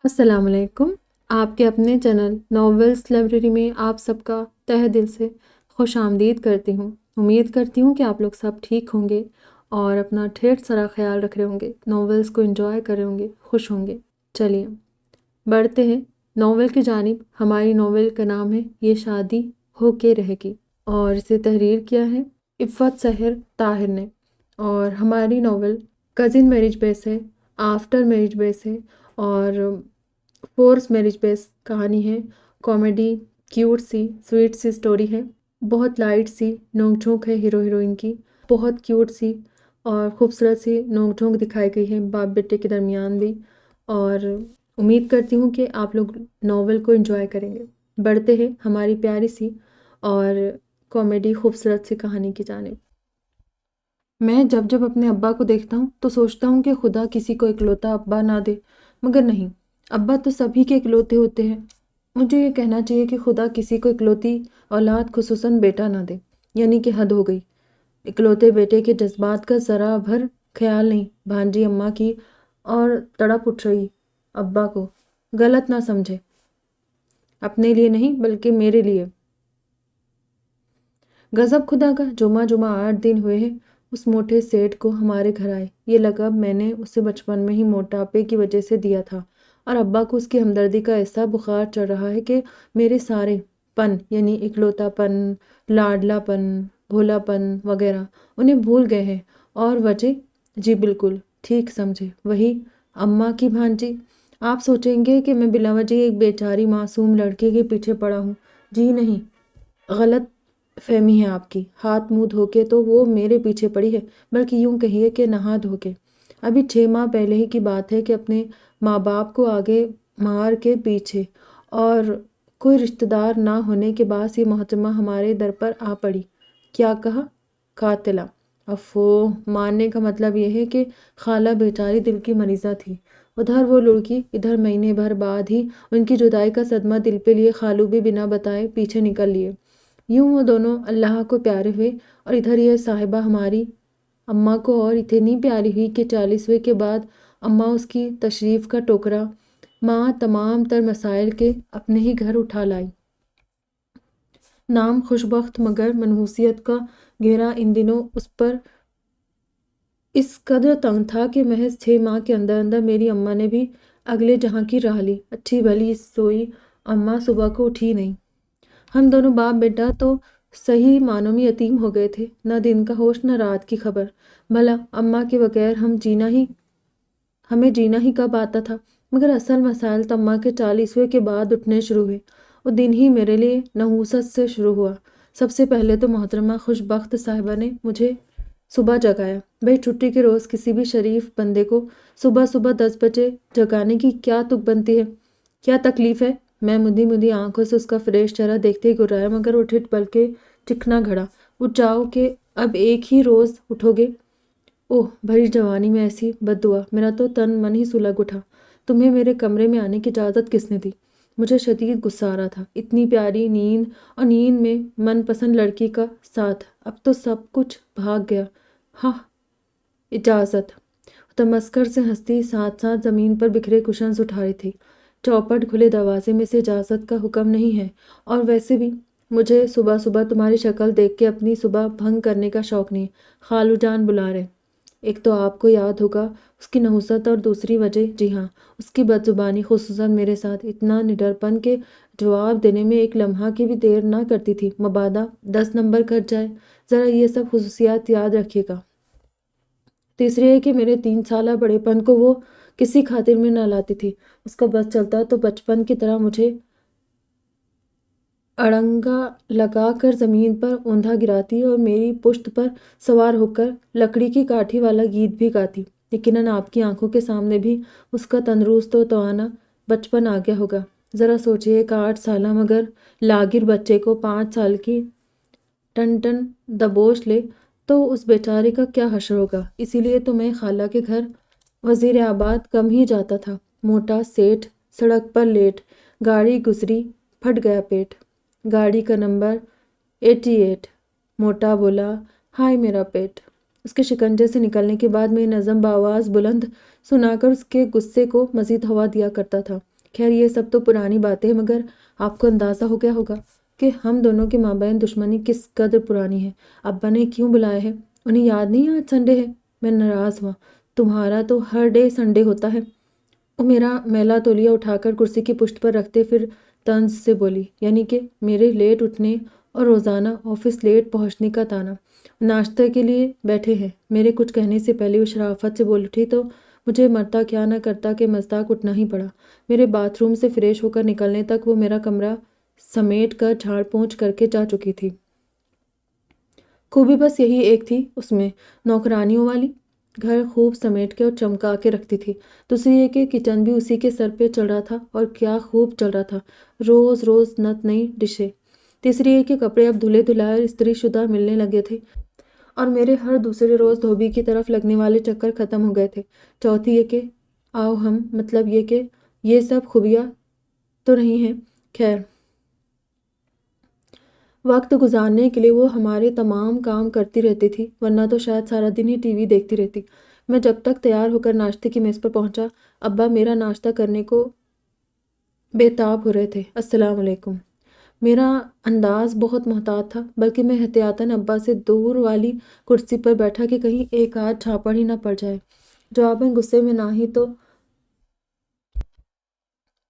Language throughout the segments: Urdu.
السلام علیکم۔ آپ کے اپنے چینل ناولز لائبریری میں آپ سب کا تہہ دل سے خوش آمدید کرتی ہوں۔ امید کرتی ہوں کہ آپ لوگ سب ٹھیک ہوں گے اور اپنا ڈھیر سارا خیال رکھ رہے ہوں گے، ناولز کو انجوائے کر رہے ہوں گے، خوش ہوں گے۔ چلیے بڑھتے ہیں ناول کی جانب۔ ہماری ناول کا نام ہے یہ شادی ہو کے رہے گی اور اسے تحریر کیا ہے عفت سحر طاہر نے۔ اور ہماری ناول کزن میرج بیس ہے، آفٹر میرج بیس ہے اور فورس میرج بیس کہانی ہے۔ کامیڈی، کیوٹ سی سویٹ سی سٹوری ہے، بہت لائٹ سی نوک جھونک ہے ہیرو ہیروئن کی، بہت کیوٹ سی اور خوبصورت سی نوک جھونک دکھائی گئی ہے باپ بیٹے کے درمیان بھی، اور امید کرتی ہوں کہ آپ لوگ ناول کو انجوائے کریں گے۔ بڑھتے ہیں ہماری پیاری سی اور کامیڈی خوبصورت سی کہانی کی جانب۔ میں جب اپنے ابا کو دیکھتا ہوں تو سوچتا ہوں کہ خدا کسی کو اکلوتا ابا نہ دے، مگر نہیں، ابا تو سبھی کے اکلوتے ہوتے ہیں۔ مجھے یہ کہنا چاہیے کہ خدا کسی کو اکلوتی اولاد خصوصاً بیٹا نہ دے، یعنی کہ حد ہو گئی۔ اکلوتے بیٹے کے جذبات کا ذرا بھر خیال نہیں بھانجی اماں کی، اور تڑپ اٹھ رہی ابا کو۔ غلط نہ سمجھے، اپنے لیے نہیں بلکہ میرے لیے۔ غضب خدا کا۔ جمعہ 8 دن ہوئے ہیں اس موٹے سیٹ کو ہمارے گھر آئے۔ یہ لقب میں نے اسے بچپن میں ہی موٹاپے کی وجہ سے دیا تھا، اور ابا کو اس کی ہمدردی کا ایسا بخار چڑھ رہا ہے کہ میرے سارے پن، یعنی اکلوتا پن، لاڈلا پن، بھولا پن وغیرہ انہیں بھول گئے ہیں۔ اور وجہ؟ جی بالکل ٹھیک سمجھے، وہی اماں کی بھانجی۔ آپ سوچیں گے کہ میں بلا وجہ ایک بیچاری معصوم لڑکے کے پیچھے پڑا ہوں۔ جی نہیں، غلط فہمی ہے آپ کی۔ ہاتھ منہ دھو کے تو وہ میرے پیچھے پڑی ہے، بلکہ یوں کہیے کہ نہا دھو کے۔ ابھی 6 ماہ پہلے ہی کی بات ہے کہ اپنے ماں باپ کو آگے مار کے پیچھے، اور کوئی رشتہ دار نہ ہونے کے باعث یہ محترمہ ہمارے در پر آ پڑی۔ کیا کہا؟ قاتلہ۔ افو، مارنے کا مطلب یہ ہے کہ خالہ بیچاری دل کی مریضہ تھی، ادھر وہ لڑکی، ادھر مہینے بھر بعد ہی ان کی جدائی کا صدمہ دل پہ لیے خالو بھی بنا بتائے پیچھے نکل لیے۔ یوں وہ دونوں اللہ کو پیارے ہوئے، اور ادھر یہ صاحبہ ہماری اماں کو اور اتنی پیاری ہوئی کہ 40ویں کے بعد اماں اس کی تشریف کا ٹوکرا ماں تمام تر مسائل کے اپنے ہی گھر اٹھا لائی۔ نام خوشبخت، مگر منحوسیت کا گھیرا ان دنوں اس پر اس قدر تنگ تھا کہ محض 6 ماہ کے اندر اندر میری اماں نے بھی اگلے جہاں کی راہ لی۔ اچھی بھلی سوئی اماں صبح کو اٹھی نہیں۔ ہم دونوں باپ بیٹا تو صحیح معنوں میں یتیم ہو گئے تھے، نہ دن کا ہوش نہ رات کی خبر۔ بھلا اماں کے بغیر ہمیں جینا ہی کب آتا تھا؟ مگر اصل مسائل تو اماں کے 40ویں کے بعد اٹھنے شروع ہوئے۔ وہ دن ہی میرے لیے نحوست سے شروع ہوا۔ سب سے پہلے تو محترمہ خوشبخت صاحبہ نے مجھے صبح جگایا۔ بھئی چھٹی کے روز کسی بھی شریف بندے کو صبح 10 بجے جگانے کی کیا تک بنتی ہے؟ کیا تکلیف ہے؟ میں مدی آنکھوں سے اس کا فریش چہرہ دیکھتے ہی گرایا، مگر وہ ٹھٹ پل کے ٹکنا گھڑا۔ اٹھ جاؤ کہ اب ایک ہی روز اٹھو گے؟ اوہ، بھری جوانی میں ایسی بد دعا! میرا تو تن من ہی سلگ اٹھا۔ تمہیں میرے کمرے میں آنے کی اجازت کس نے دی؟ مجھے شدید غصہ آ رہا تھا۔ اتنی پیاری نیند، اور نیند میں من پسند لڑکی کا ساتھ، اب تو سب کچھ بھاگ گیا۔ ہاں، اجازت! تمسخر سے ہنستی ساتھ ساتھ زمین پر بکھرے کشنز اٹھا رہی تھی۔ چوپٹ کھلے دروازے میں سے اجازت کا حکم نہیں ہے، اور ویسے بھی مجھے صبح تمہاری شکل دیکھ کے اپنی صبح بھنگ کرنے کا شوق نہیں۔ خالو جان بلا رہے۔ ایک تو آپ کو یاد ہوگا اس کی نحوست، اور دوسری وجہ، جی ہاں، اس کی بد زبانی، خصوصاً میرے ساتھ اتنا نڈر پن کہ جواب دینے میں ایک لمحہ کی بھی دیر نہ کرتی تھی، مبادا 10 نمبر کٹ جائے۔ ذرا یہ سب خصوصیات یاد رکھیے گا۔ تیسری ہے کہ میرے 3 سالہ بڑے پن کو وہ کسی خاطر میں نہ لاتی تھی۔ اس کا بس چلتا تو بچپن کی طرح مجھے اڑنگا لگا کر زمین پر اوندھا گراتی، اور میری پشت پر سوار ہو کر لکڑی کی کاٹھی والا گیت بھی گاتی۔ یقیناً آپ کی آنکھوں کے سامنے بھی اس کا تندرست و توانا بچپن آ گیا ہوگا۔ ذرا سوچئے، ایک 8 سالہ مگر لاغر بچے کو 5 سال کی ٹن دبوچ لے تو اس بیچارے کا کیا حشر ہوگا؟ اسی لیے تو میں خالہ کے گھر وزیر آباد کم ہی جاتا تھا۔ موٹا سیٹھ سڑک پر لیٹ، گاڑی گزری، پھٹ گیا پیٹ۔ گاڑی کا نمبر 88۔ موٹا بولا، ہائے میرا پیٹ! اس کے شکنجے سے نکلنے کے بعد میں نظم بآواز بلند سنا کر اس کے غصے کو مزید ہوا دیا کرتا تھا۔ خیر یہ سب تو پرانی باتیں ہیں، مگر آپ کو اندازہ ہو گیا ہوگا کہ ہم دونوں کے مابین دشمنی کس قدر پرانی ہے۔ ابا نے کیوں بلایا ہے؟ انہیں یاد نہیں آج سنڈے ہے؟ میں ناراض ہوا۔ تمہارا تو ہر ڈے سنڈے ہوتا ہے۔ وہ میرا میلا تولیہ اٹھا کر کرسی کی پشت پر رکھتے پھر طنز سے بولی، یعنی کہ میرے لیٹ اٹھنے اور روزانہ آفس لیٹ پہنچنے کا تانا۔ ناشتے کے لیے بیٹھے ہیں۔ میرے کچھ کہنے سے پہلے وہ شرافت سے بول اٹھی تو مجھے مرتا کیا نہ کرتا کہ مزداق اٹھنا ہی پڑا۔ میرے باتھ روم سے فریش ہو کر نکلنے تک وہ میرا کمرہ سمیٹ کر جھاڑ پونچھ کر کے جا چکی تھی۔ خوبی بس یہی ایک تھی اس میں، نوکرانیوں والی۔ گھر خوب سمیٹ کے اور چمکا کے رکھتی تھی۔ دوسری یہ کہ کچن بھی اسی کے سر پہ چل رہا تھا، اور کیا خوب چل رہا تھا، روز روز نت نئی ڈشیں۔ تیسری یہ کہ کپڑے اب دھلے دھلائے اور استری شدہ ملنے لگے تھے، اور میرے ہر دوسرے روز دھوبی کی طرف لگنے والے چکر ختم ہو گئے تھے۔ چوتھی یہ کہ مطلب یہ کہ یہ سب خوبیاں تو نہیں ہیں۔ خیر، وقت گزارنے کے لیے وہ ہمارے تمام کام کرتی رہتی تھی، ورنہ تو شاید سارا دن ہی ٹی وی دیکھتی رہتی۔ میں جب تک تیار ہو کر ناشتے کی میز پر پہنچا، ابا میرا ناشتہ کرنے کو بے تاب ہو رہے تھے۔ السلام علیکم۔ میرا انداز بہت محتاط تھا، بلکہ میں احتیاطاً ابا سے دور والی کرسی پر بیٹھا کہ کہیں ایک آدھ جھاپڑ ہی نہ پڑ جائے۔ جواباً غصے میں نہ ہی تو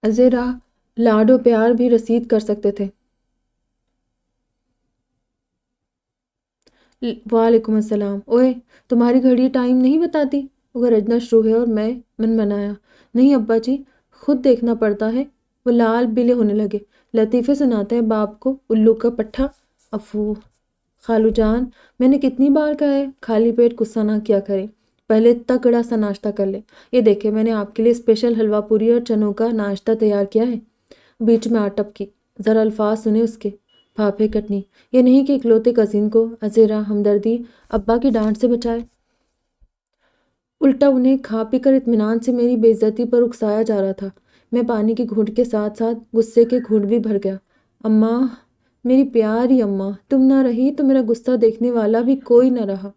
ازیں راہ لاڈ و پیار بھی رسید کر سکتے تھے۔ وعلیکم السلام۔ اوئے، تمہاری گھڑی ٹائم نہیں بتاتی؟ وہ گرجنا شروع ہے اور میں منمنایا، نہیں ابا جی، خود دیکھنا پڑتا ہے۔ وہ لال بلے ہونے لگے۔ لطیفے سناتے ہیں باپ کو، الو کا پٹھا۔ افو خالو جان، میں نے کتنی بار کہا ہے خالی پیٹ غصہ نہ کیا کریں، پہلے تگڑا سا ناشتہ کر لیں۔ یہ دیکھیں میں نے آپ کے لیے اسپیشل حلوہ پوری اور چنوں کا ناشتہ تیار کیا ہے۔ بیچ میں آٹپ کی، ذرا الفاظ سنے اس کے، پھاپھے کٹنی۔ یہ نہیں کہ اکلوتے کزن کو ازیرا ہمدردی ابا کی ڈانٹ سے بچائے، الٹا انہیں کھا پی کر اطمینان سے میری بے عزتی پر اکسایا جا رہا تھا۔ میں پانی کے گھونٹ کے ساتھ ساتھ غصے کے گھونٹ بھی بھر گیا۔ اماں، میری پیاری اماں، تم نہ رہی تو میرا غصہ دیکھنے والا بھی کوئی نہ رہا۔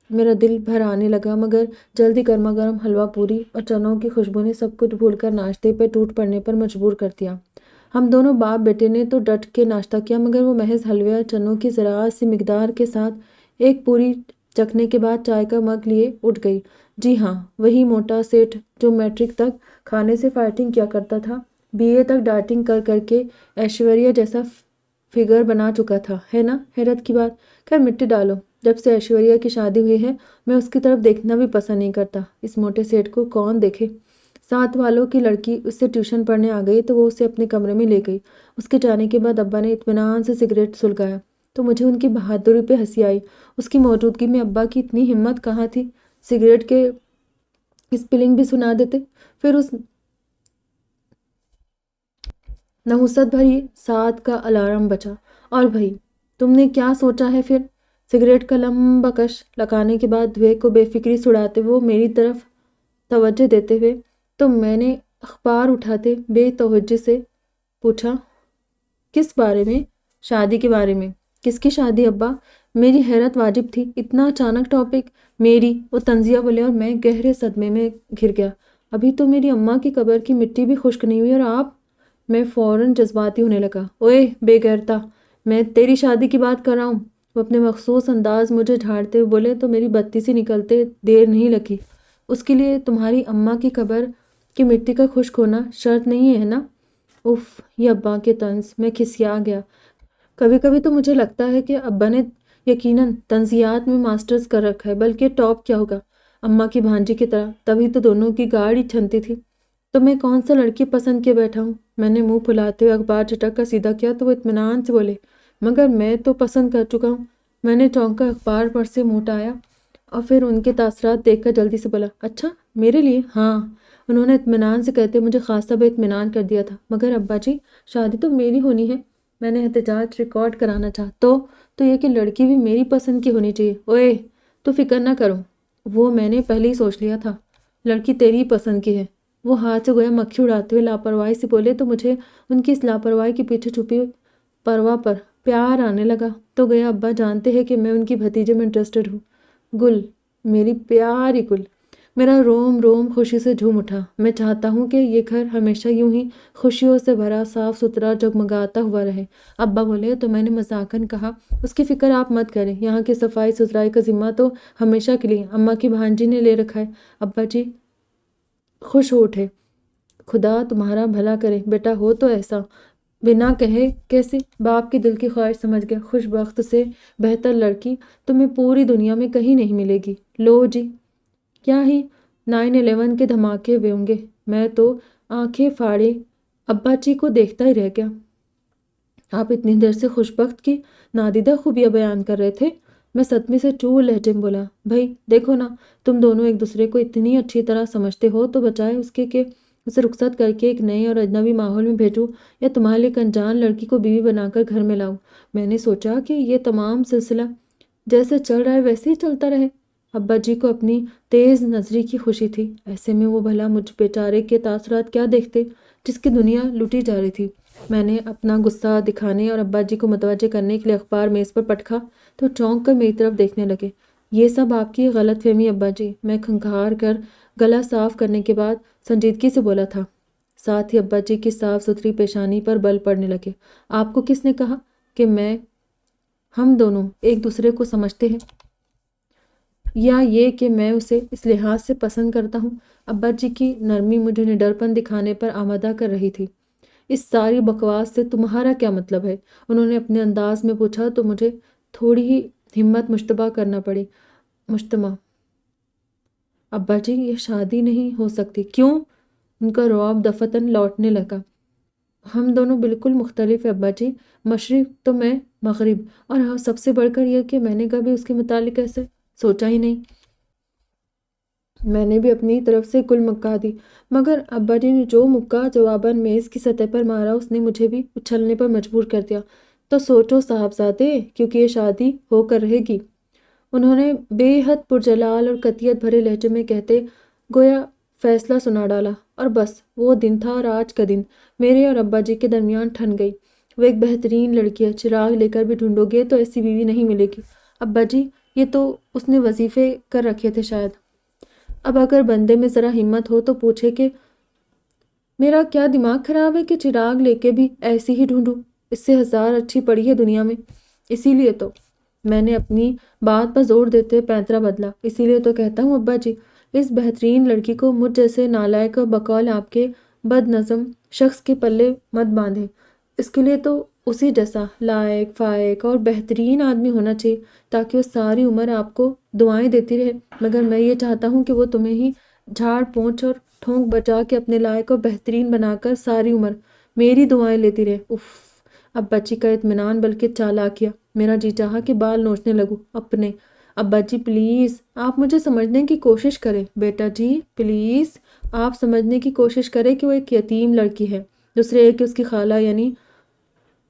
میرا دل بھر آنے لگا، مگر جلدی گرما گرم حلوہ پوری اور چنوں کی خوشبو نے سب کچھ بھول کر ناشتے پہ ٹوٹ پڑنے پر مجبور کر دیا۔ ہم دونوں باپ بیٹے نے تو ڈٹ کے ناشتہ کیا، مگر وہ محض حلوے اور چنوں کی ذرا سی مقدار کے ساتھ ایک پوری چکھنے کے بعد چائے کا مگ لیے اٹھ گئی۔ جی ہاں، وہی موٹا سیٹھ جو میٹرک تک کھانے سے فائٹنگ کیا کرتا تھا، بی اے تک ڈائٹنگ کر کر کے ایشوریہ جیسا فگر بنا چکا تھا، ہے نا؟ حیرت کی بات۔ خیر مٹی ڈالو، جب سے ایشوریہ کی شادی ہوئی ہے میں اس کی طرف دیکھنا بھی پسند نہیں کرتا۔ اس موٹے سیٹھ کو کون دیکھے؟ ساتھ والوں کی لڑکی اس سے ٹیوشن پڑھنے آ گئی تو وہ اسے اپنے کمرے میں لے گئی۔ اس کے جانے کے بعد ابا نے اطمینان سے سگریٹ سلگایا تو مجھے ان کی بہادری پہ ہنسی آئی۔ اس کی موجودگی میں ابا کی اتنی ہمت کہاں تھی؟ سگریٹ کے اسپلنگ بھی سنا دیتے۔ پھر اس نحوست بھری ساتھ کا الارم بجا۔ اور بھائی تم نے کیا سوچا ہے پھر؟ سگریٹ کا لمبا کش لگانے کے بعد دھویں کو بے فکری سے اڑاتے وہ میری طرف توجہ دیتے ہوئے تو میں نے اخبار اٹھاتے بے توجہ سے پوچھا، کس بارے میں؟ شادی کے بارے میں۔ کس کی شادی ابا؟ میری حیرت واجب تھی، اتنا اچانک ٹاپک؟ میری، وہ طنزیہ بولے اور میں گہرے صدمے میں گھر گیا۔ ابھی تو میری اماں کی قبر کی مٹی بھی خشک نہیں ہوئی اور آپ؟ میں فوراً جذباتی ہونے لگا۔ اوئے بے غیرتا، میں تیری شادی کی بات کر رہا ہوں۔ وہ اپنے مخصوص انداز مجھے جھاڑتے ہوئے بولے تو میری بتی سی نکلتے دیر نہیں لگی۔ اس کے لیے تمہاری اماں کی قبر کی مٹی کا خشک ہونا شرط نہیں ہے نا؟ اف، یہ ابا کے طنز، میں کھسیا گیا۔ کبھی کبھی تو مجھے لگتا ہے کہ ابا نے یقیناً طنزیات میں ماسٹرز کر رکھا ہے، بلکہ ٹاپ کیا ہوگا، اماں کی بھانجی کی طرح، تبھی تو دونوں کی گاڑی چھنتی تھی۔ تو میں کون سا لڑکی پسند کیے بیٹھا ہوں؟ میں نے منہ پھلاتے ہوئے اخبار جھٹک کر سیدھا کیا تو وہ اطمینان سے بولے، مگر میں تو پسند کر چکا ہوں۔ میں نے چونک کر اخبار پر سے منہ اٹھایا اور پھر ان کے تاثرات دیکھ کر جلدی سے بولا، اچھا میرے لیے؟ ہاں، انہوں نے اطمینان سے کہتے مجھے خاصا بے اطمینان کر دیا تھا۔ مگر ابا جی، شادی تو میری ہونی ہے۔ میں نے احتجاج ریکارڈ کرانا چاہا تو یہ کہ لڑکی بھی میری پسند کی ہونی چاہیے۔ اوئے تو فکر نہ کرو، وہ میں نے پہلے ہی سوچ لیا تھا، لڑکی تیری پسند کی ہے۔ وہ ہاتھ سے گویا مکھی اڑاتے ہوئے لاپرواہی سے بولے تو مجھے ان کی اس لاپرواہی کے پیچھے چھپی پرواہ پر پیار آنے لگا۔ تو گیا ابا جانتے ہیں کہ میں ان کی بھتیجے میں انٹرسٹڈ ہوں۔ گل، میری پیاری گل، میرا روم روم خوشی سے جھوم اٹھا۔ میں چاہتا ہوں کہ یہ گھر ہمیشہ یوں ہی خوشیوں سے بھرا، صاف ستھرا، جگمگاتا ہوا رہے۔ ابا بولے تو میں نے مذاقاً کہا، اس کی فکر آپ مت کریں، یہاں کی صفائی ستھرائی کا ذمہ تو ہمیشہ کے لیے اماں کی بھانجی نے لے رکھا ہے۔ ابا جی خوش ہو اٹھے۔ خدا تمہارا بھلا کرے بیٹا، ہو تو ایسا۔ بنا کہے کیسے؟ باپ کی دل کی خواہش سمجھ گیا۔ خوش بخت سے بہتر لڑکی تمہیں پوری دنیا میں کہیں نہیں ملے گی۔ لو جی، کیا ہی 9/11 کے دھماکے ہوئے ہوں گے۔ میں تو آنکھیں پھاڑے ابا جی کو دیکھتا ہی رہ گیا۔ آپ اتنی دیر سے خوش بخت کی نادیدہ خوبیاں بیان کر رہے تھے؟ میں صدمے سے چور لہجے میں بولا۔ بھائی دیکھو نا، تم دونوں ایک دوسرے کو اتنی اچھی طرح سمجھتے ہو تو بجائے اس کے کہ اسے رخصت کر کے ایک نئے اور اجنبی ماحول میں بھیجوں یا تمہارے لیے ایک انجان لڑکی کو بیوی بنا کر گھر میں لاؤں، میں نے سوچا کہ یہ تمام سلسلہ جیسے چل رہا ہے ویسے ہی چلتا رہے۔ ابا جی کو اپنی تیز نظری کی خوشی تھی، ایسے میں وہ بھلا مجھ بیچارے کے تاثرات کیا دیکھتے جس کی دنیا لوٹی جا رہی تھی۔ میں نے اپنا غصہ دکھانے اور ابا جی کو متوجہ کرنے کے لیے اخبار میز پر پٹکا تو چونک کر میری طرف دیکھنے لگے۔ یہ سب آپ کی غلط فہمی ابا جی، میں کھنکھار کر گلا صاف کرنے کے بعد سنجیدگی سے بولا تھا۔ ساتھ ہی ابا جی کی صاف ستھری پیشانی پر بل پڑنے لگے۔ آپ کو کس نے کہا کہ ہم دونوں ایک دوسرے کو سمجھتے ہیں، یا یہ کہ میں اسے اس لحاظ سے پسند کرتا ہوں؟ ابا جی کی نرمی مجھے نڈرپن دکھانے پر آمادہ کر رہی تھی۔ اس ساری بکواس سے تمہارا کیا مطلب ہے؟ انہوں نے اپنے انداز میں پوچھا تو مجھے تھوڑی ہی ہمت مشتبہ کرنا پڑی۔ مشتبہ؟ ابا جی یہ شادی نہیں ہو سکتی۔ کیوں؟ ان کا رعب دفتن لوٹنے لگا۔ ہم دونوں بالکل مختلف ہیں ابا جی، مشرق تو میں مغرب، اور سب سے بڑھ کر یہ کہ میں نے کبھی اس کے متعلق ایسے سوچا ہی نہیں۔ میں نے بھی اپنی طرف سے کل مکہ دی، مگر ابا جی نے جو مکہ جواباً میز کی سطح پر مارا اس نے مجھے بھی اچھلنے پر مجبور کر دیا۔ تو سوچو صاحبزادے، کیونکہ یہ شادی ہو کر رہے گی، انہوں نے بے حد پرجلال اور قطعیت بھرے لہجے میں کہتے گویا فیصلہ سنا ڈالا۔ اور بس وہ دن تھا اور آج کا دن میرے اور ابا جی کے درمیان ٹھن گئی۔ وہ ایک بہترین لڑکی ہے، چراغ لے کر بھی ڈھونڈو گے تو ایسی بیوی نہیں ملے گی۔ ابا جی یہ تو اس نے وظیفے کر رکھے تھے شاید۔ اب اگر بندے میں ذرا ہمت ہو تو پوچھے کہ میرا کیا دماغ خراب ہے کہ چراغ لے کے بھی ایسی ہی ڈھونڈوں؟ اس سے 1000 اچھی پڑی ہے دنیا میں۔ اسی لیے تو میں نے اپنی بات پر زور دیتے پینترا بدلا۔ اسی لیے تو کہتا ہوں ابا جی، اس بہترین لڑکی کو مجھ جیسے نالائق اور بقول آپ کے بد نظم شخص کے پلے مت باندھے۔ اس کے لیے تو اسی جیسا لائق فائق اور بہترین آدمی ہونا چاہیے تاکہ وہ ساری عمر آپ کو دعائیں دیتی رہے۔ مگر میں یہ چاہتا ہوں کہ وہ تمہیں ہی جھاڑ پونچھ اور ٹھونک بچا کے اپنے لائق اور بہترین بنا کر ساری عمر میری دعائیں لیتی رہے۔ اف! اب بچی کا اطمینان بلکہ چالاکیاں، میرا جی چاہا کہ بال نوچنے لگوں اپنے۔ ابا جی پلیز آپ مجھے سمجھنے کی کوشش کریں۔ بیٹا جی پلیز آپ سمجھنے کی کوشش کریں کہ وہ ایک یتیم لڑکی ہے۔ دوسرے ایک کہ اس کی خالہ یعنی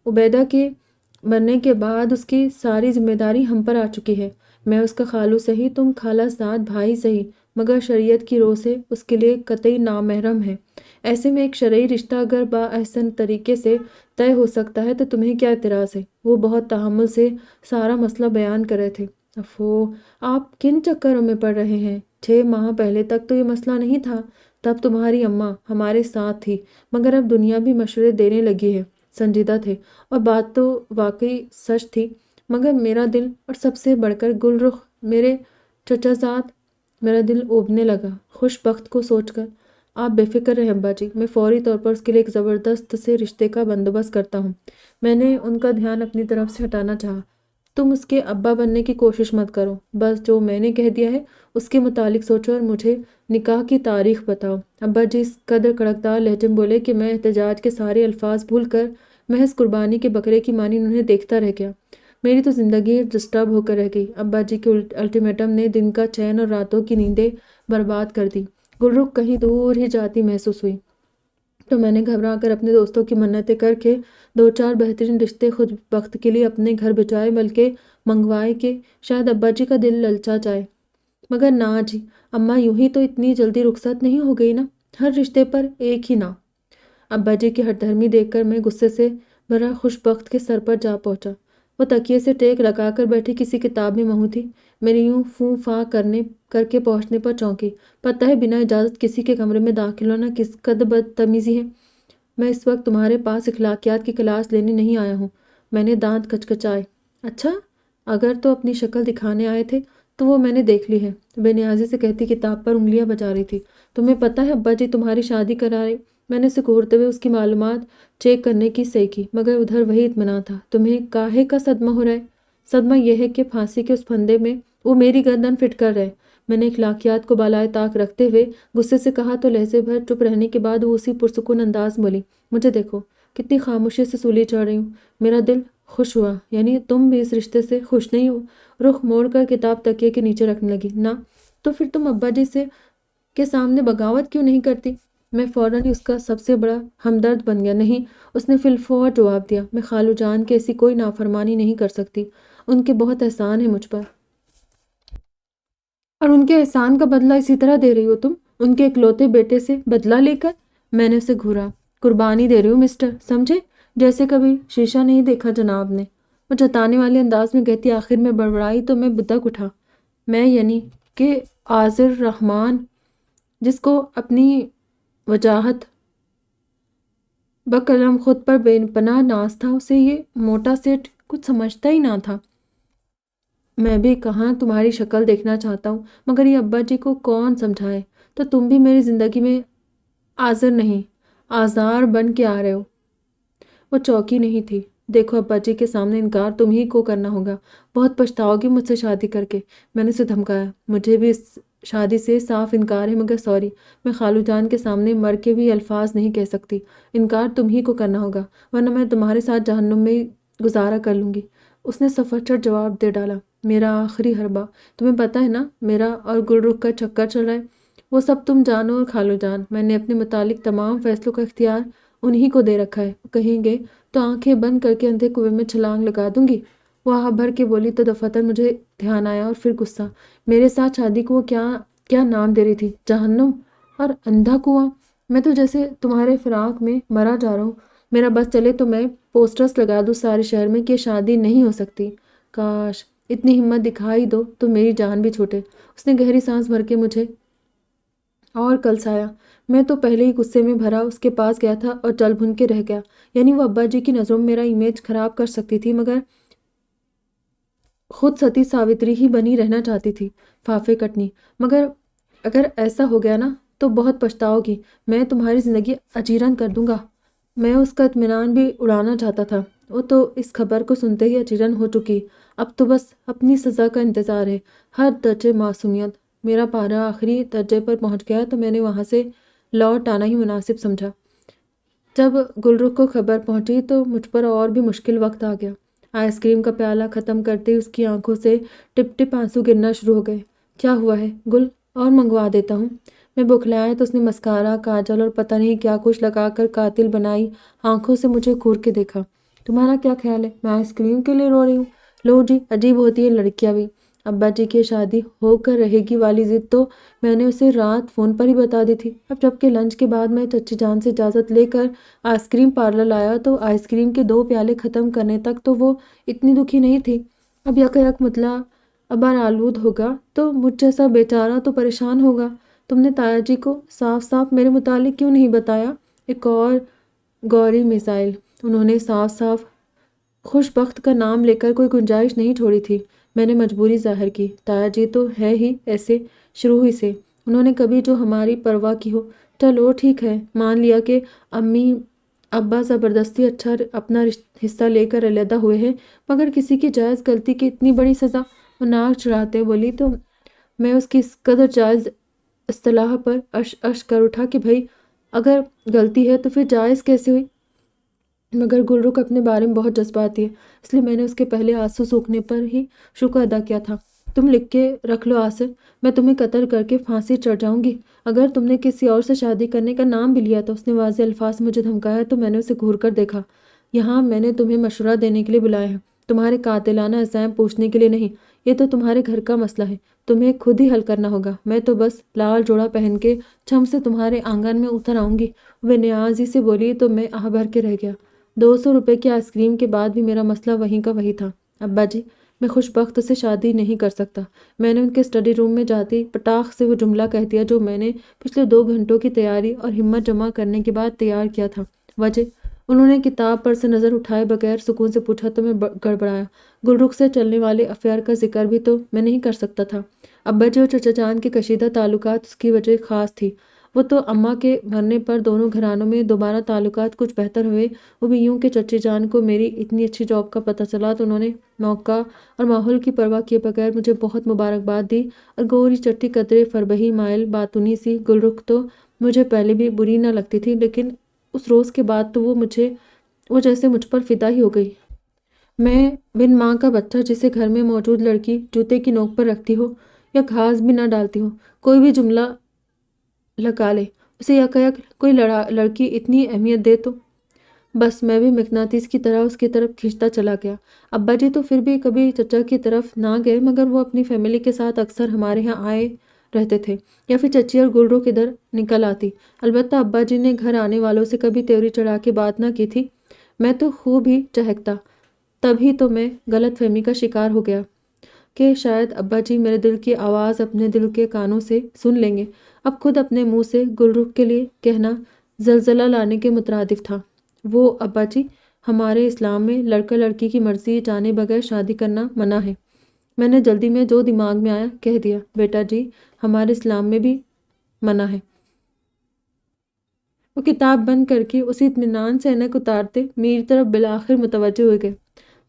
عبیدہ کے مرنے کے بعد اس کی ساری ذمہ داری ہم پر آ چکی ہے۔ میں اس کا خالو سہی، تم خالہ زاد بھائی سہی، مگر شریعت کی رو سے اس کے لیے قطعی نامحرم ہے۔ ایسے میں ایک شرعی رشتہ اگر بااحسن طریقے سے طے ہو سکتا ہے تو تمہیں کیا اعتراض ہے؟ وہ بہت تحمل سے سارا مسئلہ بیان کر رہے تھے۔ افو، آپ کن چکروں میں پڑ رہے ہیں؟ 6 ماہ پہلے تک تو یہ مسئلہ نہیں تھا، تب تمہاری اماں ہمارے ساتھ تھی، مگر اب دنیا بھی مشورے دینے لگی ہے۔ سنجیدہ تھے اور بات تو واقعی سچ تھی، مگر میرا دل اور سب سے بڑھ کر گل رخ میرے چچا زاد، میرا دل اوبنے لگا خوش بخت کو سوچ کر۔ آپ بے فکر رہیں ابا جی، میں فوری طور پر اس کے لیے ایک زبردست سے رشتے کا بندوبست کرتا ہوں۔ میں نے ان کا دھیان اپنی طرف سے ہٹانا چاہا۔ تم اس کے ابا بننے کی کوشش مت کرو، بس جو میں نے کہہ دیا ہے اس کے متعلق سوچو اور مجھے نکاح کی تاریخ بتاؤ۔ ابا جی اس قدر کڑکدار لہجے میں بولے کہ میں احتجاج کے سارے الفاظ بھول کر محض قربانی کے بکرے کی مانی انہیں دیکھتا رہ گیا۔ میری تو زندگی ڈسٹرب ہو کر رہ گئی۔ ابا جی کے الٹیمیٹم نے دن کا چین اور راتوں کی نیندیں برباد کر دی۔ گلرخ کہیں دور ہی جاتی محسوس ہوئی تو میں نے گھبرا کر اپنے دوستوں کی منتیں کر کے 2-4 بہترین رشتے خود بخت کے لیے اپنے گھر بھجوائے، بلکہ منگوائے کہ شاید ابا جی کا دل للچا جائے۔ مگر نہ جی، اماں یوں ہی تو اتنی جلدی رخصت نہیں ہو گئی نا، ہر رشتے پر ایک ہی نا۔ ابا جی کی ہٹ دھرمی دیکھ کر میں غصے سے بھرا خوش بخت کے سر پر جا پہنچا۔ وہ تکیے سے ٹیک لگا کر بیٹھی کسی کتاب میں مہو تھی۔ میری یوں فوں فاں کر کے پہنچنے پر چونکی۔ پتہ ہے بنا اجازت کسی کے کمرے میں داخل ہونا کس قدر بدتمیزی ہے۔ میں اس وقت تمہارے پاس اخلاقیات کی کلاس لینے نہیں آیا ہوں۔ میں نے دانت کچکچائے۔ اچھا، اگر تو اپنی شکل دکھانے آئے تھے تو وہ میں نے دیکھ لی ہے، بے نیازی سے کہتی کتاب پر انگلیاں بجا رہی تھی۔ تمہیں پتہ ہے ابا جی تمہاری شادی کرا رہے۔ میں نے اسے گھورتے ہوئے اس کی معلومات چیک کرنے کی صحیح کی، مگر ادھر وہی اطمینان تھا۔ تمہیں کاہے کا صدمہ ہو رہا ہے؟ صدمہ یہ ہے کہ پھانسی کے اس پھندے میں وہ میری گردن فٹ کر رہے۔ میں نے اخلاقیات کو بالائے طاق رکھتے ہوئے غصے سے کہا تو لہجے بھر چپ رہنے کے بعد وہ اسی پرسکون انداز بولی، مجھے دیکھو کتنی خاموشی سے سولی چڑھ رہی ہوں۔ میرا دل خوش ہوا، یعنی تم بھی اس رشتے سے خوش نہیں ہو؟ رخ موڑ کر کتاب تکیے کے نیچے رکھنے لگی۔ نہ، تو پھر تم ابا جی سے کے سامنے بغاوت کیوں نہیں کرتی؟ میں فوراً ہی اس کا سب سے بڑا ہمدرد بن گیا۔ نہیں، اس نے فی الفور جواب دیا، میں خالو جان کی ایسی کوئی نافرمانی نہیں کر سکتی۔ ان کے بہت احسان ہے مجھ پر، اور ان کے احسان کا بدلہ اسی طرح دے رہی ہو تم، ان کے اکلوتے بیٹے سے بدلہ لے کر۔ میں نے اسے گھورا۔ قربانی دے رہی ہوں مسٹر، سمجھے؟ جیسے کبھی شیشہ نہیں دیکھا جناب نے، وہ جتانے والے انداز میں کہتی۔ آخر میں بڑبڑائی تو میں بدک اٹھا۔ میں یعنی کہ عاذر رحمان، جس کو اپنی وجاہت بقلم خود پر بے پناہ ناز تھا، اسے یہ موٹا سیٹ کچھ سمجھتا ہی نہ تھا۔ میں بھی کہاں تمہاری شکل دیکھنا چاہتا ہوں، مگر یہ ابا جی کو کون سمجھائے؟ تو تم بھی میری زندگی میں عاذر نہیں، آزار بن کے آ رہے ہو۔ وہ چوکی نہیں تھی۔ دیکھو ابا جی کے سامنے انکار تم ہی کو کرنا ہوگا، بہت پچھتاؤ گی مجھ سے شادی کر کے۔ میں نے اسے دھمکایا۔ مجھے بھی اس شادی سے صاف انکار ہے، مگر سوری، میں خالو جان کے سامنے مر کے بھی الفاظ نہیں کہہ سکتی۔ انکار تم ہی کو کرنا ہوگا، ورنہ میں تمہارے ساتھ جہنم میں گزارا کر لوں گی۔ اس نے سفرچٹ جواب دے ڈالا۔ میرا آخری حربہ، تمہیں پتہ ہے نا میرا اور گل رخ کا چکر چل رہا ہے؟ وہ سب تم جانو اور خالو جان۔ میں نے اپنے متعلق تمام فیصلوں کا اختیار انہی کو دے رکھا ہے۔ وہ کہیں گے تو آنکھیں بند کر کے اندھے کنویں میں چھلانگ لگا دوں گی۔ وہ آہ بھر کے بولی تو دفعتاً مجھے دھیان آیا، اور پھر غصہ۔ میرے ساتھ شادی کو وہ کیا نام دے رہی تھی؟ جہنم اور اندھا کنواں۔ میں تو جیسے تمہارے فراق میں مرا جا رہا ہوں۔ میرا بس چلے تو میں پوسٹرز لگا دوں سارے شہر میں کہ شادی نہیں ہو سکتی۔ کاش اتنی ہمت دکھائی دو تو میری جان بھی چھوٹے۔ اس نے گہری سانس بھر کے مجھے اور کلسایا۔ میں تو پہلے ہی غصے میں بھرا اس کے پاس گیا تھا اور جل بھن کے رہ گیا۔ یعنی وہ ابا جی کی نظروں میں میرا امیج خراب کر سکتی تھی، مگر خود ستی ساوتری ہی بنی رہنا چاہتی تھی۔ فافے کٹنی۔ مگر اگر ایسا ہو گیا نا تو بہت پچھتاؤ گی۔ میں تمہاری زندگی اجیرن کر دوں گا۔ میں اس کا اطمینان بھی اڑانا چاہتا تھا۔ وہ تو اس خبر کو سنتے ہی اجیرن ہو چکی۔ اب تو بس اپنی سزا کا انتظار ہے۔ ہر درجے معصومیت۔ میرا پارا آخری درجے پر پہنچ گیا تو میں نے وہاں سے لوٹ آنا ہی مناسب سمجھا۔ جب گل رخ کو خبر پہنچی تو مجھ پر اور بھی مشکل وقت آ گیا۔ آئس کریم کا پیالہ ختم کرتے ہی اس کی آنکھوں سے ٹپ ٹپ آنسو گرنا شروع ہو گئے۔ کیا ہوا ہے گل؟ اور منگوا دیتا ہوں۔ میں بوکھلایا تو اس نے مسکارا، کاجل اور پتہ نہیں کیا کچھ لگا کر قاتل بنائی آنکھوں سے مجھے گھور کے دیکھا۔ تمہارا کیا خیال ہے؟ میں آئس کریم کے لیے رو رہی ہوں؟ لو جی، عجیب ہوتی ہے لڑکیاں بھی۔ ابا جی کی شادی ہو کر رہے گی والی ضد تو میں نے اسے رات فون پر ہی بتا دی تھی۔ اب جبکہ لنچ کے بعد میں چچی جان سے اجازت لے کر آئس کریم پارلر لایا تو آئس کریم کے 2 پیالے ختم کرنے تک تو وہ اتنی دکھی نہیں تھی۔ اب یک مطلع ابر آلود ہوگا تو مجھ جیسا بیچارہ تو پریشان ہوگا۔ تم نے تایا جی کو صاف صاف میرے متعلق کیوں نہیں بتایا؟ ایک اور گوری میزائل۔ انہوں نے صاف صاف خوش بخت کا نام لے کر کوئی گنجائش نہیں چھوڑی تھی۔ میں نے مجبوری ظاہر کی۔ تایا جی تو ہے ہی ایسے شروع ہی سے، انہوں نے کبھی جو ہماری پرواہ کی ہو۔ چلو ٹھیک ہے، مان لیا کہ امی ابا زبردستی اچھا اپنا حصہ لے کر علیحدہ ہوئے ہیں، مگر کسی کی جائز غلطی کی اتنی بڑی سزا؟ وہ ناک چڑھاتے بولی تو میں اس کی اس قدر جائز اصطلاح پر اش کر اٹھا کہ بھئی اگر غلطی ہے تو پھر جائز کیسے ہوئی؟ مگر گل رخ اپنے بارے میں بہت جذباتی ہے، اس لیے میں نے اس کے پہلے آنسو سوکھنے پر ہی شکر ادا کیا تھا۔ تم لکھ کے رکھ لو آصر، میں تمہیں قتل کر کے پھانسی چڑھ جاؤں گی اگر تم نے کسی اور سے شادی کرنے کا نام بھی لیا تو۔ اس نے واضح الفاظ مجھے دھمکایا تو میں نے اسے گھور کر دیکھا۔ یہاں میں نے تمہیں مشورہ دینے کے لیے بلایا ہے، تمہارے قاتلانہ عزائم پوچھنے کے لیے نہیں۔ یہ تو تمہارے گھر کا مسئلہ ہے، تمہیں خود ہی حل کرنا ہوگا۔ میں تو بس لال جوڑا پہن کے چھم سے تمہارے آنگن میں اتر آؤں گی۔ وہ نیازی سے بولی تو میں آہ بھر کے رہ گیا۔ 200 روپے کی آئس کریم کے بعد بھی میرا مسئلہ وہیں کا وہی تھا۔ ابا جی، میں خوش بخت سے شادی نہیں کر سکتا۔ میں نے ان کے اسٹڈی روم میں جاتی پٹاخ سے وہ جملہ کہہ دیا جو میں نے پچھلے 2 گھنٹوں کی تیاری اور ہمت جمع کرنے کے بعد تیار کیا تھا۔ وجہ؟ انہوں نے کتاب پر سے نظر اٹھائے بغیر سکون سے پوچھا تو میں گڑبڑایا۔ گلرخ سے چلنے والے افیئر کا ذکر بھی تو میں نہیں کر سکتا تھا۔ ابا جی اور چچا جان کے کشیدہ تعلقات اس کی وجہ خاص تھی۔ وہ تو اماں کے مرنے پر دونوں گھرانوں میں دوبارہ تعلقات کچھ بہتر ہوئے، وہ بھی یوں کہ چچی جان کو میری اتنی اچھی جاب کا پتہ چلا تو انہوں نے موقع اور ماحول کی پرواہ کیے بغیر مجھے بہت مبارکباد دی، اور گوری چٹی قدرے فربہی مائل باتونی سی گلرخ تو مجھے پہلے بھی بری نہ لگتی تھی، لیکن اس روز کے بعد تو وہ جیسے مجھ پر فدا ہی ہو گئی۔ میں بن ماں کا بچہ جسے گھر میں موجود لڑکی جوتے کی نوک پر رکھتی ہو یا گھاس بھی نہ ڈالتی ہو، کوئی بھی جملہ لگا لے، اسے یکایک کوئی لڑکی اتنی اہمیت دے تو بس میں بھی مقناطیس کی طرح اس کی طرف کھینچتا چلا گیا۔ ابا جی تو پھر بھی کبھی چچا کی طرف نہ گئے، مگر وہ اپنی فیملی کے ساتھ اکثر ہمارے ہاں آئے رہتے تھے، یا پھر چچی اور گلرخ ادھر نکل آتی۔ البتہ ابا جی نے گھر آنے والوں سے کبھی تیوری چڑھا کے بات نہ کی تھی۔ میں تو خوب ہی چہکتا، تبھی تو میں غلط فہمی کا شکار ہو گیا کہ شاید ابا جی میرے دل کی آواز اپنے دل کے کانوں سے سن لیں گے۔ اب خود اپنے منہ سے گلرخ کے لیے کہنا زلزلہ لانے کے مترادف تھا۔ وہ ابا جی، ہمارے اسلام میں لڑکا لڑکی کی مرضی جانے بغیر شادی کرنا منع ہے۔ میں نے جلدی میں جو دماغ میں آیا کہہ دیا، بیٹا جی، ہمارے اسلام میں بھی منع ہے۔ وہ کتاب بند کر کے اسی اطمینان سے اینک اتارتے میری طرف بالآخر متوجہ ہو گئے۔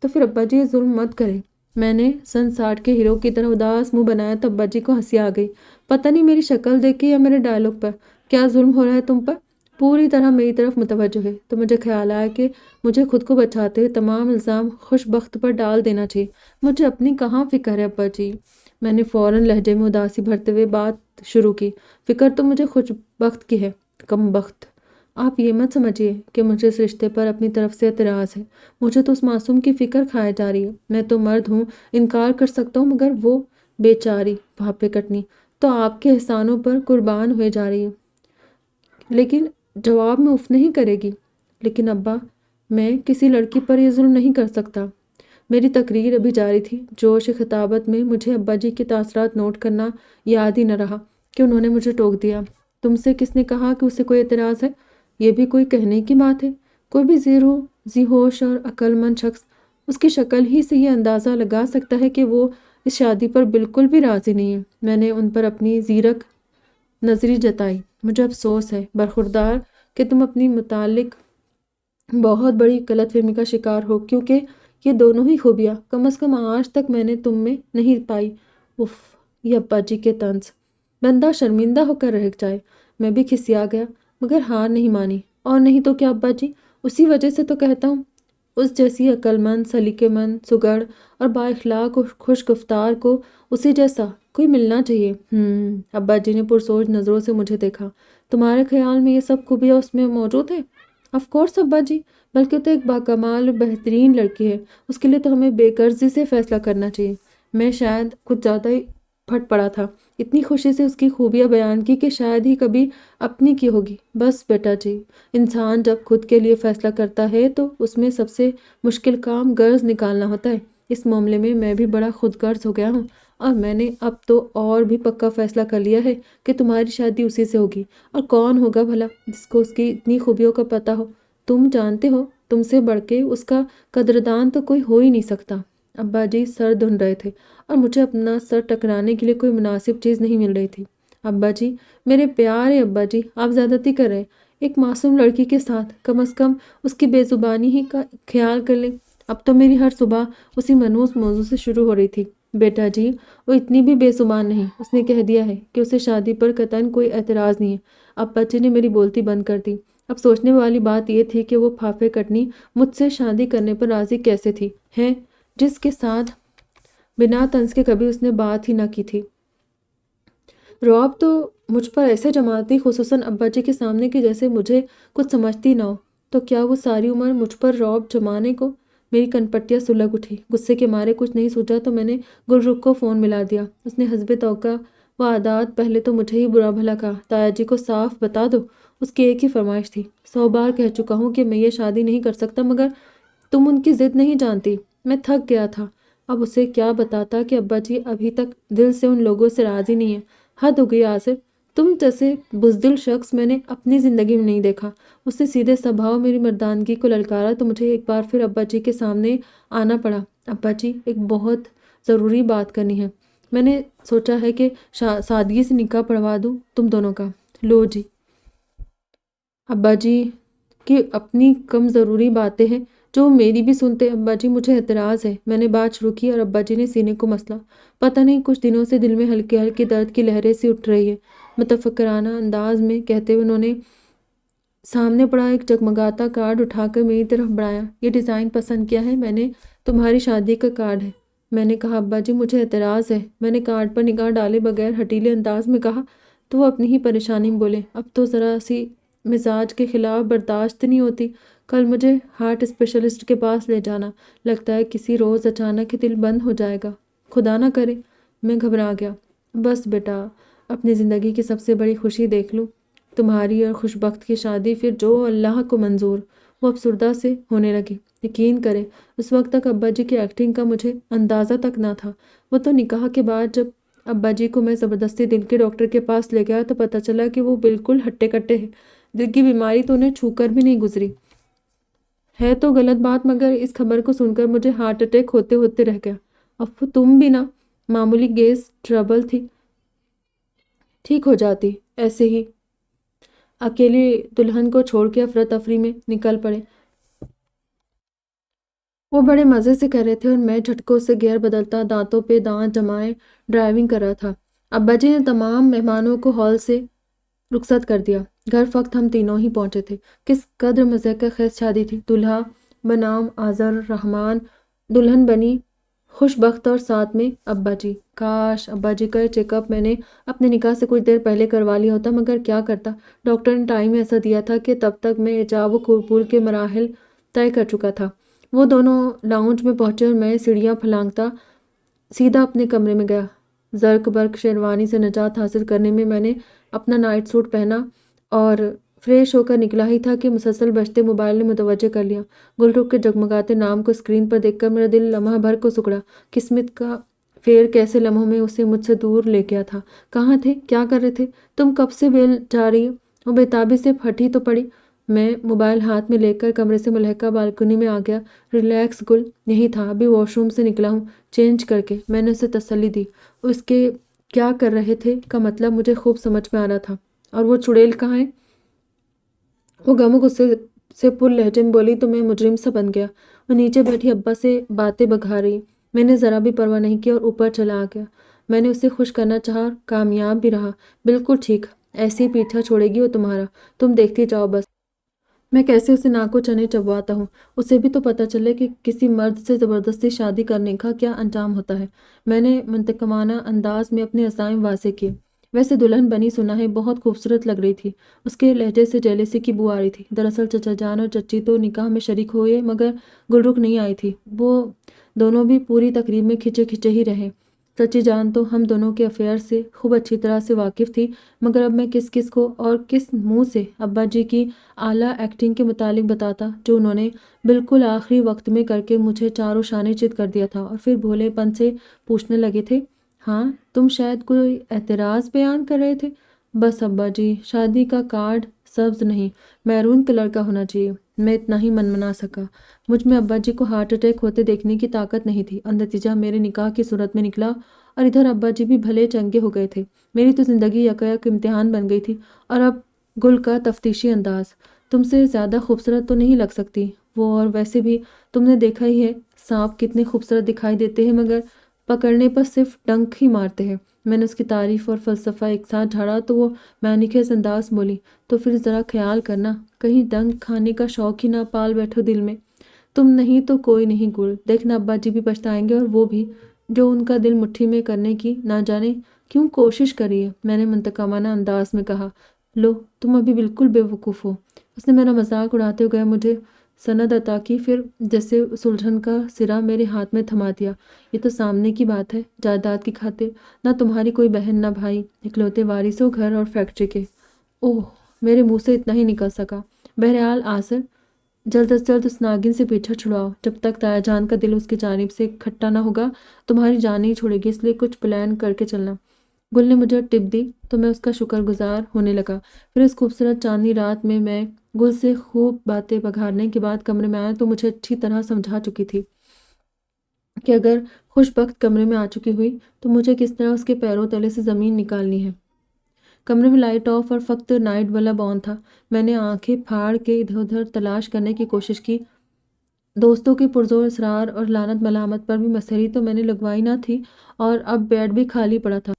تو پھر ابا جی ظلم مت کریں۔ میں نے سن 60 کے ہیرو کی طرح اداس منہ بنایا تو ابا جی کو ہنسی آ گئی۔ پتہ نہیں میری شکل دیکھ کے یا میرے ڈائلاگ پر کیا ظلم ہو رہا ہے تم پر؟ پوری طرح میری طرف متوجہ ہے تو مجھے خیال آیا کہ مجھے خود کو بچاتے ہوئے تمام الزام خوش بخت پر ڈال دینا چاہیے۔ مجھے اپنی کہاں فکر ہے ابا جی؟ میں نے فوراً لہجے میں اداسی بھرتے ہوئے بات شروع کی۔ فکر تو مجھے خوش بخت کی ہے، کم بخت۔ آپ یہ مت سمجھیے کہ مجھے اس رشتے پر اپنی طرف سے اعتراض ہے، مجھے تو اس معصوم کی فکر کھائے جا رہی ہے۔ میں تو مرد ہوں، انکار کر سکتا ہوں، مگر وہ بیچاری بھاپے کٹنی تو آپ کے احسانوں پر قربان ہوئے جا رہی ہے۔ لیکن جواب میں اف نہیں کرے گی۔ لیکن ابا، میں کسی لڑکی پر یہ ظلم نہیں کر سکتا۔ میری تقریر ابھی جاری تھی۔ جوش خطابت میں مجھے ابا جی کے تاثرات نوٹ کرنا یاد ہی نہ رہا کہ انہوں نے مجھے ٹوک دیا۔ تم سے کس نے کہا کہ اسے کوئی اعتراض ہے؟ یہ بھی کوئی کہنے کی بات ہے؟ کوئی بھی ذی ہوش اور عقل مند شخص اس کی شکل ہی سے یہ اندازہ لگا سکتا ہے کہ وہ اس شادی پر بالکل بھی راضی نہیں ہے۔ میں نے ان پر اپنی زیرک نظری جتائی۔ مجھے افسوس ہے برخوردار کہ تم اپنی متعلق بہت بڑی غلط فہمی کا شکار ہو، کیونکہ یہ دونوں ہی خوبیاں کم از کم آج تک میں نے تم میں نہیں پائی۔ اف، یہ ابا جی کے طنز! بندہ شرمندہ ہو کر رہ جائے۔ میں بھی کھسیا گیا، مگر ہار نہیں مانی۔ اور نہیں تو کیا ابا جی، اسی وجہ سے تو کہتا ہوں، اس جیسی عقل مند، سلیقے مند، سگڑ اور با اخلاق و خوش گفتار کو اسی جیسا کوئی ملنا چاہیے۔ ابا جی نے پرسوچ نظروں سے مجھے دیکھا۔ تمہارے خیال میں یہ سب خوبیاں اس میں موجود ہیں؟ آف کورس ابا جی، بلکہ تو ایک باکمال اور بہترین لڑکی ہے۔ اس کے لیے تو ہمیں بے غرضی سے فیصلہ کرنا چاہیے۔ میں شاید کچھ زیادہ ہی پھٹ پڑا تھا، اتنی خوشی سے اس کی خوبیاں بیان کی کہ شاید ہی کبھی اپنی کی ہوگی۔ بس بیٹا جی، انسان جب خود کے لیے فیصلہ کرتا ہے تو اس میں سب سے مشکل کام غرض نکالنا ہوتا ہے۔ اس معاملے میں میں بھی بڑا خود غرض ہو گیا ہوں، اور میں نے اب تو اور بھی پکا فیصلہ کر لیا ہے کہ تمہاری شادی اسی سے ہوگی۔ اور کون ہوگا بھلا جس کو اس کی اتنی خوبیوں کا پتہ ہو؟ تم جانتے ہو، تم سے بڑھ کے اس کا قدردان تو کوئی ہو ہی نہیں سکتا۔ ابا جی سر دھن رہے تھے اور مجھے اپنا سر ٹکرانے کے لیے کوئی مناسب چیز نہیں مل رہی تھی۔ ابا جی، میرے پیارے ابا جی، آپ زیادتی کر رہے ہیں ایک معصوم لڑکی کے ساتھ۔ کم از کم اس کی بے زبانی ہی کا خیال کر لیں۔ اب تو میری ہر صبح اسی منحوس موضوع سے شروع ہو رہی تھی۔ بیٹا جی، وہ اتنی بھی بے زبان نہیں، اس نے کہہ دیا ہے کہ اسے شادی پر قطعاً کوئی اعتراض نہیں ہے۔ ابا جی نے میری بولتی بند کر دی۔ اب سوچنے والی بات یہ تھی کہ وہ پھاپے کٹنی مجھ سے شادی کرنے پر راضی کیسے تھی، ہے جس کے ساتھ بنا طنز کے کبھی اس نے بات ہی نہ کی تھی۔ رعب تو مجھ پر ایسے جماتی، خصوصاً ابا جی کے سامنے، کہ جیسے مجھے کچھ سمجھتی نہ ہو۔ تو کیا وہ ساری عمر مجھ پر رعب جمانے کو؟ میری کنپٹیاں سلگ اٹھی۔ غصے کے مارے کچھ نہیں سوچا تو میں نے گلرخ کو فون ملا دیا۔ اس نے حسب توقع و عادات پہلے تو مجھے ہی برا بھلا کہا، تایا جی کو صاف بتا دو۔ اس کی ایک ہی فرمائش تھی۔ 100 بار کہہ چکا ہوں کہ میں یہ شادی نہیں کر سکتا، مگر تم ان کی ضد نہیں جانتی۔ میں تھک گیا تھا اب اسے کیا بتاتا کہ ابا جی ابھی تک دل سے ان لوگوں سے راضی نہیں ہیں۔ حد ہو گئی آصف، تم جیسے بزدل شخص میں نے اپنی زندگی میں نہیں دیکھا۔ اس نے سیدھے سبھاؤ میری مردانگی کو للکارا تو مجھے ایک بار پھر ابا جی کے سامنے آنا پڑا۔ ابا جی، ایک بہت ضروری بات کرنی ہے۔ میں نے سوچا ہے کہ سادگی سے نکاح پڑھوا دوں تم دونوں کا۔ لو جی۔ ابا جی کی اپنی کم ضروری باتیں ہیں جو میری بھی سنتے۔ ابا جی مجھے اعتراض ہے۔ میں نے بات شروع کی اور ابا جی نے سینے کو مسلا۔ پتہ نہیں کچھ دنوں سے دل میں ہلکے ہلکے درد کی لہریں سی اٹھ رہی ہے، متفکرانہ انداز میں کہتے ہوئے انہوں نے سامنے پڑا ایک جگمگاتا کارڈ اٹھا کر میری طرف بڑھایا۔ یہ ڈیزائن پسند کیا ہے؟ میں نے تمہاری شادی کا کارڈ ہے۔ میں نے کہا ابا جی مجھے اعتراض ہے۔ میں نے کارڈ پر نگاہ ڈالے بغیر ہٹیلے انداز میں کہا تو وہ اپنی ہی پریشانی میں بولے، اب تو ذرا سی مزاج کے خلاف برداشت نہیں ہوتی۔ کل مجھے ہارٹ اسپیشلسٹ کے پاس لے جانا، لگتا ہے کسی روز اچانک ہی دل بند ہو جائے گا، خدا نہ کرے۔ میں گھبرا گیا۔ بس بیٹا، اپنی زندگی کی سب سے بڑی خوشی دیکھ لوں، تمہاری اور خوشبخت کی شادی، پھر جو اللہ کو منظور۔ وہ افسردہ سے ہونے لگی۔ یقین کرے اس وقت تک ابا جی کی ایکٹنگ کا مجھے اندازہ تک نہ تھا۔ وہ تو نکاح کے بعد جب ابا جی کو میں زبردستی دل کے ڈاکٹر کے پاس لے گیا تو پتہ چلا کہ وہ بالکل ہٹے کٹے ہیں۔ دل کی بیماری تو انہیں چھو کر بھی نہیں گزری۔ ہے تو غلط بات، مگر اس خبر کو سن کر مجھے ہارٹ اٹیک ہوتے ہوتے رہ گیا۔ اب تم بھی نہ، معمولی گیس ٹربل تھی، ٹھیک ہو جاتی۔ ایسے ہی اکیلی دلہن کو چھوڑ کے افراتفری میں نکل پڑے۔ وہ بڑے مزے سے کر رہے تھے اور میں جھٹکوں سے گیئر بدلتا، دانتوں پہ دانت جمائے ڈرائیونگ کر رہا تھا۔ ابا جی نے تمام مہمانوں کو ہال سے رخصت کر دیا۔ گھر فقط ہم تینوں ہی پہنچے تھے۔ کس قدر مزے کا خیز شادی تھی۔ دولہا بنام آذر رحمان، دلہن بنی خوش بخت اور ساتھ میں ابا جی۔ کاش ابا جی کا چیک اپ میں نے اپنے نکاح سے کچھ دیر پہلے کروا لیا ہوتا، مگر کیا کرتا، ڈاکٹر نے ٹائم ایسا دیا تھا کہ تب تک میں ایجاب و قبول کے مراحل طے کر چکا تھا۔ وہ دونوں لاؤنج میں پہنچے اور میں سیڑھیاں پھلانگتا سیدھا اپنے کمرے میں گیا۔ زرق برق شیروانی سے نجات حاصل کرنے میں میں نے اپنا نائٹ سوٹ پہنا اور فریش ہو کر نکلا ہی تھا کہ مسلسل بجتے موبائل نے متوجہ کر لیا۔ گل رخ کے جگمگاتے نام کو اسکرین پر دیکھ کر میرا دل لمحہ بھر کو سکڑا۔ قسمت کا فیر کیسے لمحوں میں اسے مجھ سے دور لے گیا تھا۔ کہاں تھے؟ کیا کر رہے تھے؟ تم کب سے بیل جا رہی ہو؟ وہ بےتابی سے پھٹی تو پڑی۔ میں موبائل ہاتھ میں لے کر کمرے سے ملحقہ بالکنی میں آ گیا۔ ریلیکس گل، یہی تھا، ابھی واش روم سے نکلا ہوں چینج کر کے۔ میں نے اسے تسلی دی۔ اس کے کیا کر رہے تھے کا مطلب مجھے خوب سمجھ میں آ رہا تھا۔ اور وہ چڑیل کہاں ہے؟ وہ غم و غصے سے پر لہجے میں بولی تو میں مجرم سا بن گیا۔ وہ نیچے بیٹھی ابا سے باتیں بگھا رہی۔ میں نے ذرا بھی پرواہ نہیں کی اور اوپر چلا آ گیا۔ میں نے اسے خوش کرنا چاہا اور کامیاب بھی رہا۔ بالکل ٹھیک، ایسے ہی پیچھا چھوڑے گی وہ تمہارا، تم دیکھتی جاؤ بس۔ میں کیسے اسے ناک و چنے چبواتا ہوں، اسے بھی تو پتہ چلے کہ کسی مرد سے زبردستی شادی کرنے کا کیا انجام ہوتا ہے۔ میں نے منتقمانہ انداز میں اپنے عزائم واضح کیے۔ ویسے دلہن بنی سنا ہے بہت خوبصورت لگ رہی تھی۔ اس کے لہجے سے جیلیسی کی بو آ رہی تھی۔ دراصل چچا جان اور چچی تو نکاح میں شریک ہوئے مگر گل رخ نہیں آئی تھی۔ وہ دونوں بھی پوری تقریب میں کھچے کھچے ہی رہے۔ چچی جان تو ہم دونوں کے افیئر سے خوب اچھی طرح سے واقف تھی، مگر اب میں کس کس کو اور کس منہ سے ابا جی کی اعلیٰ ایکٹنگ کے متعلق بتاتا جو انہوں نے بالکل آخری وقت میں کر کے مجھے چاروں شانے چت کر دیا تھا۔ اور پھر بھولے پن سے پوچھنے لگے تھے، ہاں تم شاید کوئی اعتراض بیان کر رہے تھے؟ بس ابا جی، شادی کا کارڈ سبز نہیں میرون کلر کا ہونا چاہیے۔ میں اتنا ہی منمنا سکا۔ مجھ میں ابا جی کو ہارٹ اٹیک ہوتے دیکھنے کی طاقت نہیں تھی اور نتیجہ میرے نکاح کی صورت میں نکلا اور ادھر ابا جی بھی بھلے چنگے ہو گئے تھے۔ میری تو زندگی یکایک امتحان بن گئی تھی۔ اور اب گل کا تفتیشی انداز، تم سے زیادہ خوبصورت تو نہیں لگ سکتی وہ، اور ویسے بھی تم نے دیکھا ہی ہے سانپ کتنے خوبصورت دکھائی دیتے ہیں مگر پکڑنے پر صرف ڈنک ہی مارتے ہیں۔ میں نے اس کی تعریف اور فلسفہ ایک ساتھ جھاڑا تو وہ مینیخیز انداز بولی، تو پھر ذرا خیال کرنا کہیں ڈنک کھانے کا شوق ہی نہ پال بیٹھو دل میں۔ تم نہیں تو کوئی نہیں گل، دیکھنا ابا جی بھی پچھتائیں گے، اور وہ بھی جو ان کا دل مٹھی میں کرنے کی نہ جانے کیوں کوشش کری ہے۔ میں نے منتقمانہ انداز میں کہا، لو تم ابھی بالکل بے وقوف ہو۔ اس نے میرا مذاق اڑاتے ہوئے مجھے سند عطا کی، پھر جیسے سلجھن کا سرا میرے ہاتھ میں تھما دیا۔ یہ تو سامنے کی بات ہے، جائیداد کی خاطر نہ تمہاری کوئی بہن نہ بھائی، اکلوتے وارث ہو گھر اور فیکٹری کے۔ اوہ، میرے منہ سے اتنا ہی نکل سکا۔ بہرحال آصر، جلد از جلد اس ناگن سے پیچھا چھڑاؤ، جب تک تایا جان کا دل اس کی جانب سے کھٹا نہ ہوگا تمہاری جان نہیں چھوڑے گی، اس لیے کچھ پلان کر کے چلنا۔ گل نے مجھے ٹپ دی تو میں اس کا شکر گزار ہونے لگا۔ پھر اس خوبصورت چاندنی رات میں گل سے خوب باتیں بگھارنے کے بعد کمرے میں آیا تو مجھے اچھی طرح سمجھا چکی تھی کہ اگر خوش بخت کمرے میں آ چکی ہوئی تو مجھے کس طرح اس کے پیروں تلے سے زمین نکالنی ہے۔ کمرے میں لائٹ آف اور فقط نائٹ بلب آن تھا۔ میں نے آنکھیں پھاڑ کے ادھر ادھر تلاش کرنے کی کوشش کی۔ دوستوں کے پرزور اصرار اور لعنت ملامت پر بھی مسحری تو میں نے لگوائی نہ تھی، اور اب بیڈ بھی خالی پڑا تھا۔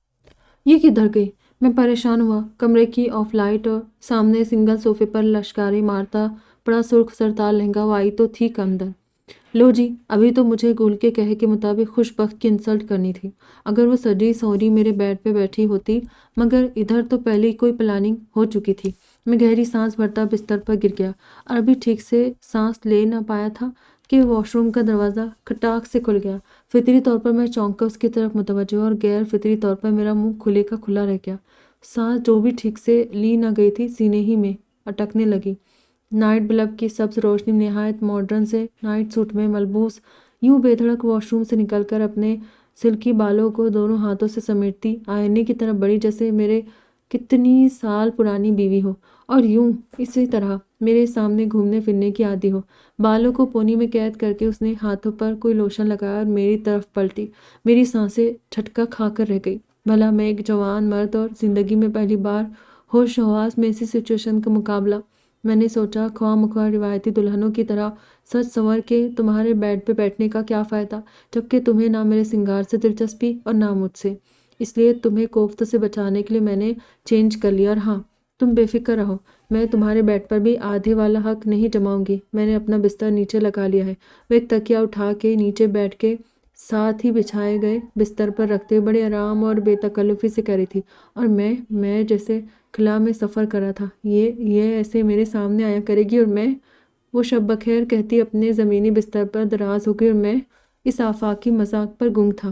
یہ کدھر گئی؟ میں پریشان ہوا۔ کمرے کی آف لائٹ اور سامنے سنگل صوفے پر لشکاری مارتا پڑا سرخ سرتار لہنگا، وہ آئی تو تھی اندر۔ لو جی، ابھی تو مجھے گل کے کہے کے مطابق خوش بخت کی انسلٹ کرنی تھی۔ اگر وہ سجی سوری میرے بیڈ پہ بیٹھی ہوتی، مگر ادھر تو پہلے ہی کوئی پلاننگ ہو چکی تھی۔ میں گہری سانس بھرتا بستر پر گر گیا، اور ابھی ٹھیک سے سانس لے نہ پایا تھا کہ واش روم کا دروازہ کھٹاک سے کھل گیا۔ فطری طور پر میں چونک کر اس کی طرف متوجہ ہوا، اور غیر فطری طور پر میرا منہ کھلے کا کھلا رہ گیا۔ سانس جو بھی ٹھیک سے لی نہ گئی تھی سینے ہی میں اٹکنے لگی۔ نائٹ بلب کی سبز روشنی نہایت ماڈرن سے نائٹ سوٹ میں ملبوس یوں بے دھڑک واش روم سے نکل کر اپنے سلکی بالوں کو دونوں ہاتھوں سے سمیٹتی آئینے کی طرف بڑھی، جیسے میرے کتنی سال پرانی بیوی ہو، اور یوں اسی طرح میرے سامنے گھومنے پھرنے کی عادی ہو۔ بالوں کو پونی میں قید کر کے اس نے ہاتھوں پر کوئی لوشن لگایا اور میری طرف پلٹی۔ میری سانسیں جھٹکا کھا کر رہ گئی۔ بھلا میں ایک جوان مرد اور زندگی میں پہلی بار ہوش و حواس میں ایسی سچویشن کا مقابلہ۔ میں نے سوچا، خواہ مخواہ روایتی دلہنوں کی طرح سج سنور کے تمہارے بیڈ پہ بیٹھنے کا کیا فائدہ، جبکہ تمہیں نہ میرے سنگار سے دلچسپی اور نہ مجھ سے۔ اس لیے تمہیں کوفت سے بچانے کے لیے میں نے چینج کر لیا، اور ہاں، تم بے فکر رہو، میں تمہارے بیڈ پر بھی آدھے والا حق نہیں جماؤں گی۔ میں نے اپنا بستر نیچے لگا لیا ہے، وہ ایک تکیہ اٹھا کے نیچے بیٹھ کے ساتھ ہی بچھائے گئے بستر پر رکھتے ہوئے بڑے آرام اور بے تکلفی سے کہہ رہی تھی، اور میں جیسے خلا میں سفر کر رہا تھا، یہ ایسے میرے سامنے آیا کرے گی، اور میں وہ شب بخیر کہتی اپنے زمینی بستر پر دراز ہو گئی، اور میں اس آفاقی مذاق پر گنگ تھا۔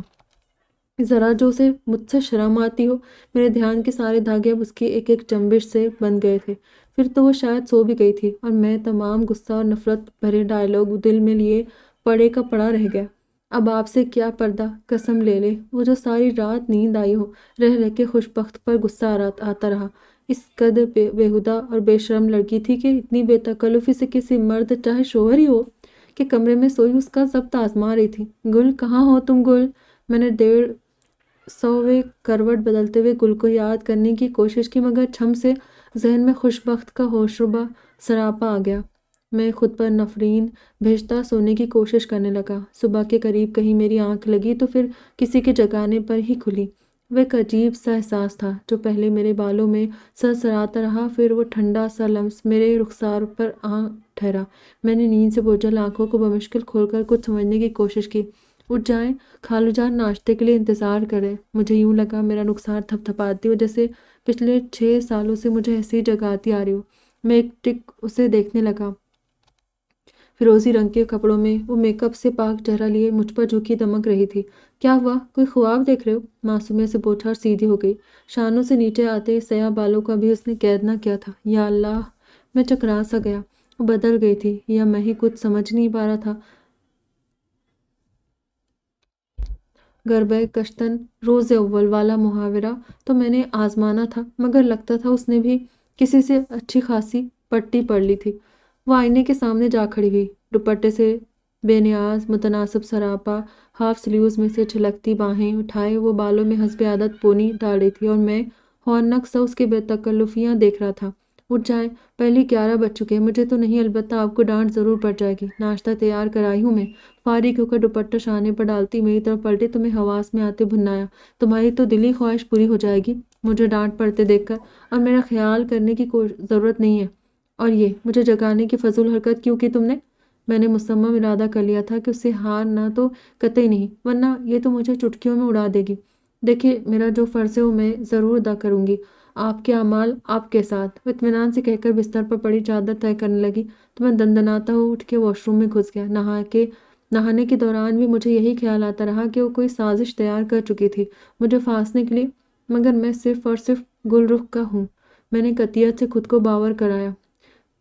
ذرا جو اسے مجھ سے شرم آتی ہو۔ میرے دھیان کے سارے دھاگے اب اس کی ایک ایک جنبش سے بند گئے تھے۔ پھر تو وہ شاید سو بھی گئی تھی، اور میں تمام غصہ اور نفرت بھرے ڈائلاگ دل میں لیے پڑے کا پڑا رہ گیا۔ اب آپ سے کیا پردہ، قسم لے لے وہ جو ساری رات نیند آئی ہو، رہ رہ کے خوش بخت پر غصہ آتا رہا۔ اس قدر بیہودہ اور بے شرم لڑکی تھی کہ اتنی بے تکلفی سے کسی مرد، چاہے شوہر ہی ہو، کہ کمرے میں سوئی اس کا ضبط آزما رہی تھی۔ گل، کہاں ہو تم گل؟ میں نے 150ویں کروٹ بدلتے ہوئے گل کو یاد کرنے کی کوشش کی، مگر چھم سے ذہن میں خوش بخت کا ہوشربا سراپا آ گیا۔ میں خود پر نفرین بھیجتا سونے کی کوشش کرنے لگا۔ صبح کے قریب کہیں میری آنکھ لگی تو پھر کسی کے جگانے پر ہی کھلی۔ وہ ایک عجیب سا احساس تھا جو پہلے میرے بالوں میں سرسراتا رہا، پھر وہ ٹھنڈا سا لمس میرے رخسار پر آ ٹھہرا۔ میں نے نیند سے بوجھل آنکھوں کو بمشکل کھول کر کچھ سمجھنے کی کوشش کی۔ اٹھ جائیں، خالو جان ناشتے کے لیے انتظار کریں۔ مجھے یوں لگا میرا رخسار تھپ تھپاتی ہو، جیسے پچھلے 6 سالوں سے مجھے ایسے ہی جگاتی آ رہی ہو۔ میں ایک ٹک اسے دیکھنے لگا۔ فیروزی رنگ کے کپڑوں میں وہ میک اپ سے پاک چہرہ لیے مجھ پر جھکی دمک رہی تھی۔ کیا ہوا، کوئی خواب دیکھ رہے ہو؟ معصومیت سے پوچھا اور سیدھی ہو گئی۔ شانوں سے نیچے آتے سیاہ بالوں کا بھی اس نے قید نہ کیا تھا۔ یا اللہ، میں چکرا سا گیا۔ وہ بدل گئی تھی یا میں ہی کچھ سمجھ نہیں پا رہا تھا۔ گربہ کشتن روز اول والا محاورہ تو میں نے آزمانا تھا، مگر لگتا تھا اس نے بھی کسی سے اچھی خاصی پٹی پڑھ لی تھی۔ وہ آئینے کے سامنے جا کھڑی ہوئی، دوپٹے سے بے نیاز متناسب سراپا ہاف سلیوز میں سے چھلکتی باہیں اٹھائے وہ بالوں میں حسب عادت پونی ڈال رہی تھی، اور میں ہونک سا اس کے بے تکلفیاں دیکھ رہا تھا۔ اٹھ جائیں، پہلے 11 بج چکے، مجھے تو نہیں، البتہ آپ کو ڈانٹ ضرور پڑ جائے گی۔ ناشتہ تیار کرائی ہوں میں۔ فارغ ہو کر دوپٹہ شانے پر ڈالتی میری طرف پلٹی تو میں حواس میں آتے بھنایا، تمہاری تو دلی خواہش پوری ہو جائے گی مجھے ڈانٹ پڑتے دیکھ کر، اور میرا خیال کرنے کی ضرورت نہیں ہے۔ اور یہ مجھے جگانے کی فضول حرکت کیوں کی تم نے؟ میں نے مصمم ارادہ کر لیا تھا کہ اس سے ہار نہ تو قطعی نہیں، ورنہ یہ تو مجھے چٹکیوں میں اڑا دے گی۔ دیکھیے، میرا جو فرض ہے وہ میں ضرور ادا کروں گی، آپ کے اعمال آپ کے ساتھ۔ وہ اطمینان سے کہہ کر بستر پر پڑی چادر طے کرنے لگی تو میں دندناتا ہوا اٹھ کے واش روم میں گھس گیا۔ نہانے کے دوران بھی مجھے یہی خیال آتا رہا کہ وہ کوئی سازش تیار کر چکی تھی مجھے پھانسنے کے لیے، مگر میں صرف اور صرف گل رخ کا ہوں۔ میں نے قطعیت سے خود کو باور کرایا۔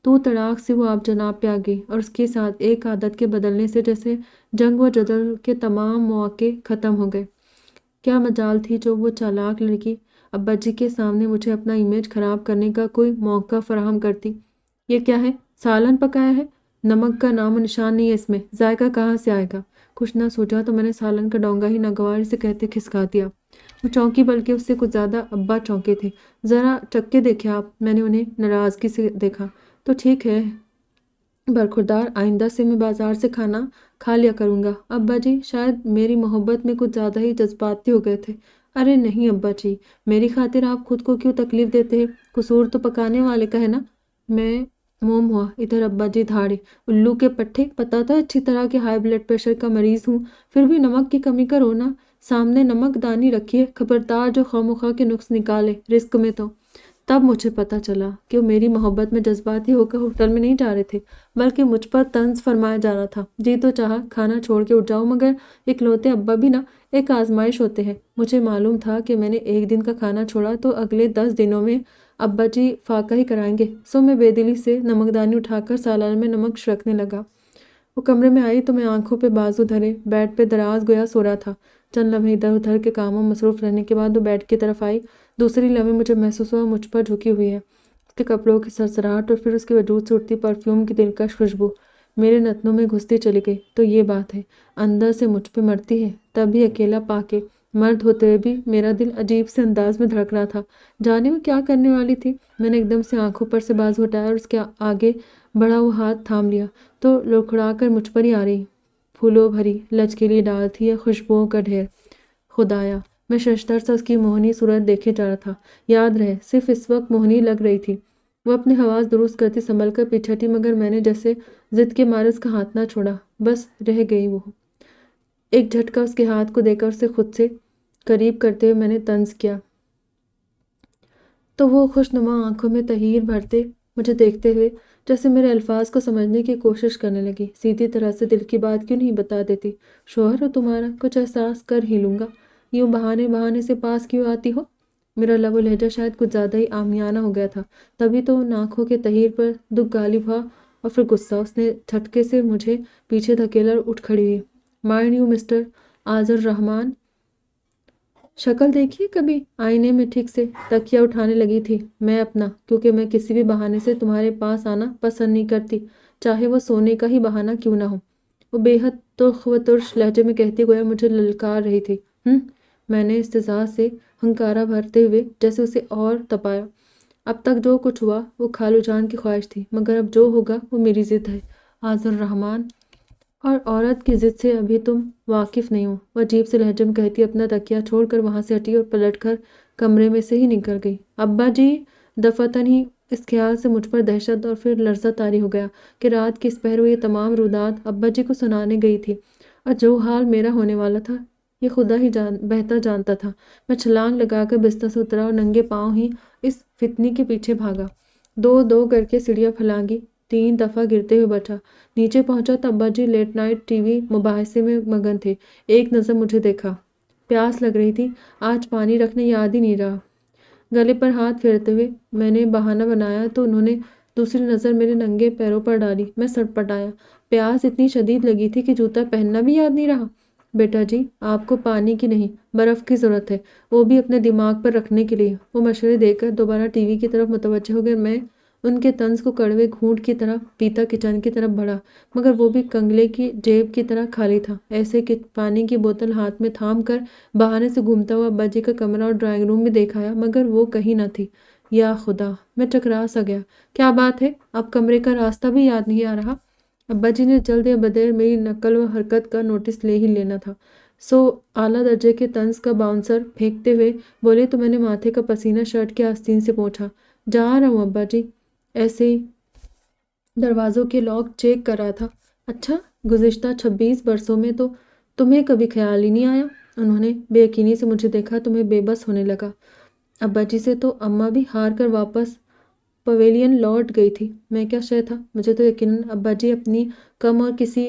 تو تڑاک سے وہ آپ جناب پہ آ گئی اور اس کے ساتھ ایک عادت کے بدلنے سے جیسے جنگ و جدل کے تمام مواقع ختم ہو گئے۔ کیا مجال تھی جو وہ چالاک لڑکی ابا جی کے سامنے مجھے اپنا امیج خراب کرنے کا کوئی موقع فراہم کرتی۔ یہ کیا ہے؟ سالن پکایا ہے؟ نمک کا نام و نشان نہیں ہے اس میں، ذائقہ کہاں سے آئے گا؟ کچھ نہ سوچا تو میں نے سالن کا ڈونگا ہی ناگوار سے کہتے کھسکا دیا۔ وہ چونکی، بلکہ اس سے کچھ زیادہ ابا چونکے تھے۔ ذرا چکے دیکھے آپ، میں نے انہیں ناراضگی سے دیکھا۔ تو ٹھیک ہے برخوردار، آئندہ سے میں بازار سے کھانا کھا لیا کروں گا۔ ابا جی شاید میری محبت میں کچھ زیادہ ہی جذباتی ہو گئے تھے۔ ارے نہیں ابا جی، میری خاطر آپ خود کو کیوں تکلیف دیتے ہیں؟ قصور تو پکانے والے کا ہے نا۔ میں موم ہوا۔ ادھر ابا جی دھاڑے، الو کے پٹھے، پتا تھا اچھی طرح کہ ہائی بلڈ پریشر کا مریض ہوں، پھر بھی نمک کی کمی کا رونا۔ سامنے نمک دانی رکھیے، خبردار جو خواہ کے نقص نکالے رزق میں تو۔ تب مجھے پتا چلا کہ وہ میری محبت میں جذباتی ہو کر ہوٹل میں نہیں جا رہے تھے، بلکہ مجھ پر طنز فرمایا جا رہا تھا۔ جی تو چاہا کھانا چھوڑ کے اٹھ جاؤ، مگر اکلوتے ابا بھی نا ایک آزمائش ہوتے ہیں۔ مجھے معلوم تھا کہ میں نے ایک دن کا کھانا چھوڑا تو اگلے 10 دنوں میں ابا جی فاقہ ہی کرائیں گے، سو میں بے دلی سے نمکدانی اٹھا کر سالن میں نمک چھڑکنے لگا۔ وہ کمرے میں آئی تو میں آنکھوں پہ بازو دھرے بیڈ پہ دراز گویا سو رہا تھا۔ چند لمحے ادھر ادھر کے کاموں مصروف رہنے کے بعد وہ بیڈ کی طرف آئی۔ دوسری لمحے مجھے محسوس ہوا مجھ پر جھکی ہوئی ہے، اس کے کپڑوں کی سرسراہٹ اور پھر اس کے وجود سے اٹھتی پرفیوم کی دلکش خوشبو میرے نتنوں میں گھستی چلی گئی۔ تو یہ بات ہے، اندر سے مجھ پہ مرتی ہے، تب بھی اکیلا پا کے۔ مرد ہوتے ہوئے بھی میرا دل عجیب سے انداز میں دھڑک رہا تھا۔ جانے وہ کیا کرنے والی تھی؟ میں نے ایک دم سے آنکھوں پر سے بازو ہٹایا اور اس کے آگے بڑھا ہوا ہاتھ تھام لیا تو لڑکھڑا کر مجھ پر ہی آ رہی پھولوں بھری لچکیلی ڈال تھی یا خوشبوؤں کا ڈھیر۔ خدایا، میں ششدر سے اس کی موہنی صورت دیکھے جا رہا تھا۔ یاد رہے صرف اس وقت موہنی لگ رہی تھی۔ وہ اپنے حواس درست کرتی سنبھل کر پیچھے ہٹی، مگر میں نے جیسے ضد کے مارے اس کا ہاتھ نہ چھوڑا، بس رہ گئی وہ۔ ایک جھٹکا اس کے ہاتھ کو دے کر اسے خود سے قریب کرتے ہوئے میں نے طنز کیا تو وہ خوشنما آنکھوں میں تحیر بھرتے مجھے دیکھتے ہوئے جیسے میرے الفاظ کو سمجھنے کی کوشش کرنے لگی۔ سیدھی طرح سے دل کی بات کیوں نہیں بتا دیتی؟ شوہر ہو تمہارا، کچھ احساس کر ہی لوں گا، یوں بہانے سے پاس کیوں آتی ہو؟ میرا لب و لہجہ شاید کچھ زیادہ ہی عامیانہ ہو گیا تھا، تبھی تو ان آنکھوں کے تحیر پر دکھ غالب ہوا اور پھر غصہ۔ اس نے جھٹکے سے مجھے پیچھے دھکیلا اور اٹھ کھڑی ہوئی۔ مائنڈ یو مسٹر آذر رحمان، شکل دیکھیے کبھی آئینے میں ٹھیک سے۔ تکیہ اٹھانے لگی تھی میں اپنا، کیونکہ میں کسی بھی بہانے سے تمہارے پاس آنا پسند نہیں کرتی، چاہے وہ سونے کا ہی بہانہ کیوں نہ ہو۔ وہ بے حد تلخ و ترش لہجے میں کہتی گویا مجھے للکار رہی تھی۔ میں نے استضاء سے ہنکارا بھرتے ہوئے جیسے اسے اور تپایا۔ اب تک جو کچھ ہوا وہ خالو جان کی خواہش تھی، مگر اب جو ہوگا وہ میری ضد ہے آذر رحمان، اور عورت کی ضد سے ابھی تم واقف نہیں ہو۔ وہ عجیب سے لہجے میں کہتی اپنا تکیہ چھوڑ کر وہاں سے ہٹی اور پلٹ کر کمرے میں سے ہی نکل گئی۔ ابا جی، دفعتاً ہی اس خیال سے مجھ پر دہشت اور پھر لرزہ طاری ہو گیا کہ رات کی اس پہر وہ یہ تمام رودات ابا جی کو سنانے گئی تھی، اور جو حال میرا ہونے والا تھا یہ خدا ہی بہتر جانتا تھا۔ میں چھلانگ لگا کر بستر سے اترا اور ننگے پاؤں ہی اس فتنی کے پیچھے بھاگا۔ دو کر کے سیڑھیاں پھلانگی، 3 دفعہ گرتے ہوئے بچا۔ نیچے پہنچا تو ابا جی لیٹ نائٹ ٹی وی مباحثے میں مگن تھے۔ ایک نظر مجھے دیکھا، پیاس لگ رہی تھی، آج پانی رکھنے یاد ہی نہیں رہا۔ گلے پر ہاتھ پھیرتے ہوئے میں نے بہانہ بنایا تو انہوں نے دوسری نظر میرے ننگے پیروں پر ڈالی۔ میں سٹ آیا، پیاس اتنی شدید لگی تھی کہ جوتا پہننا بھی یاد نہیں رہا۔ بیٹا جی، آپ کو پانی کی نہیں برف کی ضرورت ہے، وہ بھی اپنے دماغ پر رکھنے کے لیے۔ وہ مشورے دے کر دوبارہ ٹی وی کی طرف متوجہ ہو گئے۔ میں ان کے طنز کو کڑوے گھونٹ کی طرح پیتا کچن کی طرف بڑھا، مگر وہ بھی کنگلے کی جیب کی طرح خالی تھا۔ ایسے کہ پانی کی بوتل ہاتھ میں تھام کر بہانے سے گھومتا ہوا ابا جی کا کمرہ اور ڈرائنگ روم بھی دیکھ آیا، مگر وہ کہیں نہ تھی۔ یا خدا، میں چکرا سا گیا۔ کیا بات ہے، اب کمرے کا راستہ بھی یاد نہیں آ رہا؟ ابا جی نے جلد یا بدیر میری نقل و حرکت کا نوٹس لے ہی لینا تھا، سو اعلیٰ درجے کے طنز کا باؤنسر پھینکتے ہوئے بولے تو میں نے ماتھے کا پسینہ شرٹ کے آستین سے پوچھا۔ جا رہا ہوں ابا جی، ایسے ہی دروازوں کے لاک چیک کر رہا تھا۔ اچھا، گزشتہ 26 برسوں میں تو تمہیں کبھی خیال ہی نہیں آیا؟ انہوں نے بے یقینی سے مجھے دیکھا تو میں بے بس ہونے لگا۔ ابا جی سے تو اماں بھی ہار کر واپس پویلین لوٹ گئی تھی، میں کیا شے تھا؟ مجھے تو یقیناً ابا جی اپنی کم اور کسی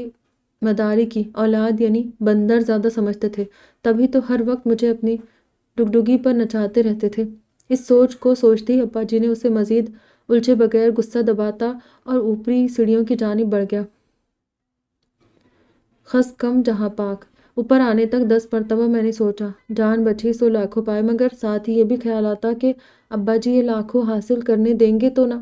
مداری کی اولاد یعنی بندر زیادہ سمجھتے تھے، تبھی تو ہر وقت مجھے اپنی ڈگڈگی پر نچاتے رہتے تھے۔ اس سوچ کو سوچتے ہی ابا جی نے اسے مزید الجھے بغیر غصہ دباتا اور اوپری سیڑھیوں کی جانب بڑھ گیا۔ خس کم جہاں پاک۔ اوپر آنے تک 10 مرتبہ میں نے سوچا جان بچی سو لاکھوں پائے، مگر ساتھ ہی یہ بھی خیال آتا کہ ابا جی یہ لاکھوں حاصل کرنے دیں گے تو نہ؟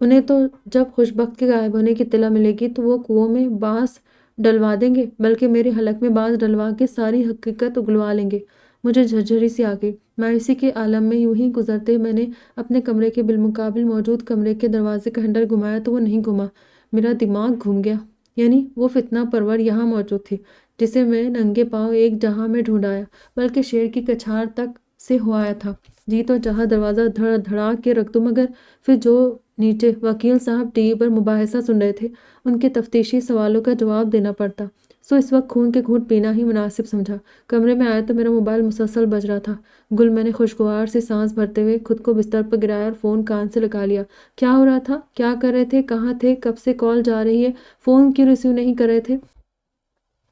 انہیں تو جب خوش بخت کے غائب ہونے کی اطلاع ملے گی تو وہ کنویں میں بانس ڈلوا دیں گے، بلکہ میرے حلق میں بانس ڈلوا کے ساری حقیقت اگلوا لیں گے۔ مجھے جھرجھری سی آ گئی۔ مایوسی کے عالم میں یوں ہی گزرتے میں نے اپنے کمرے کے بالمقابل موجود کمرے کے دروازے کا ہینڈل گھمایا تو وہ نہیں گھما۔ میرا دماغ گھوم گیا۔ یعنی وہ فتنہ پرور یہاں موجود تھی جسے میں ننگے پاؤں ایک جہاں میں ڈھونڈ آیا، بلکہ شیر کی کچھار تک سے ہو آیا تھا۔ جی تو چاہا دروازہ دھڑ دھڑا کے رکھ دوں، مگر پھر جو نیچے وکیل صاحب ٹی وی پر مباحثہ سن رہے تھے ان کے تفتیشی سوالوں کا جواب دینا پڑتا، سو اس وقت خون کے گھونٹ پینا ہی مناسب سمجھا۔ کمرے میں آیا تو میرا موبائل مسلسل بج رہا تھا۔ گل میں نے خوشگوار سی سانس بھرتے ہوئے خود کو بستر پر گرایا اور فون کان سے لگا لیا۔ کیا ہو رہا تھا؟ کیا کر رہے تھے؟ کہاں تھے؟ کب سے کال جا رہی ہے؟ فون کیوں ریسیو نہیں کر رہے تھے؟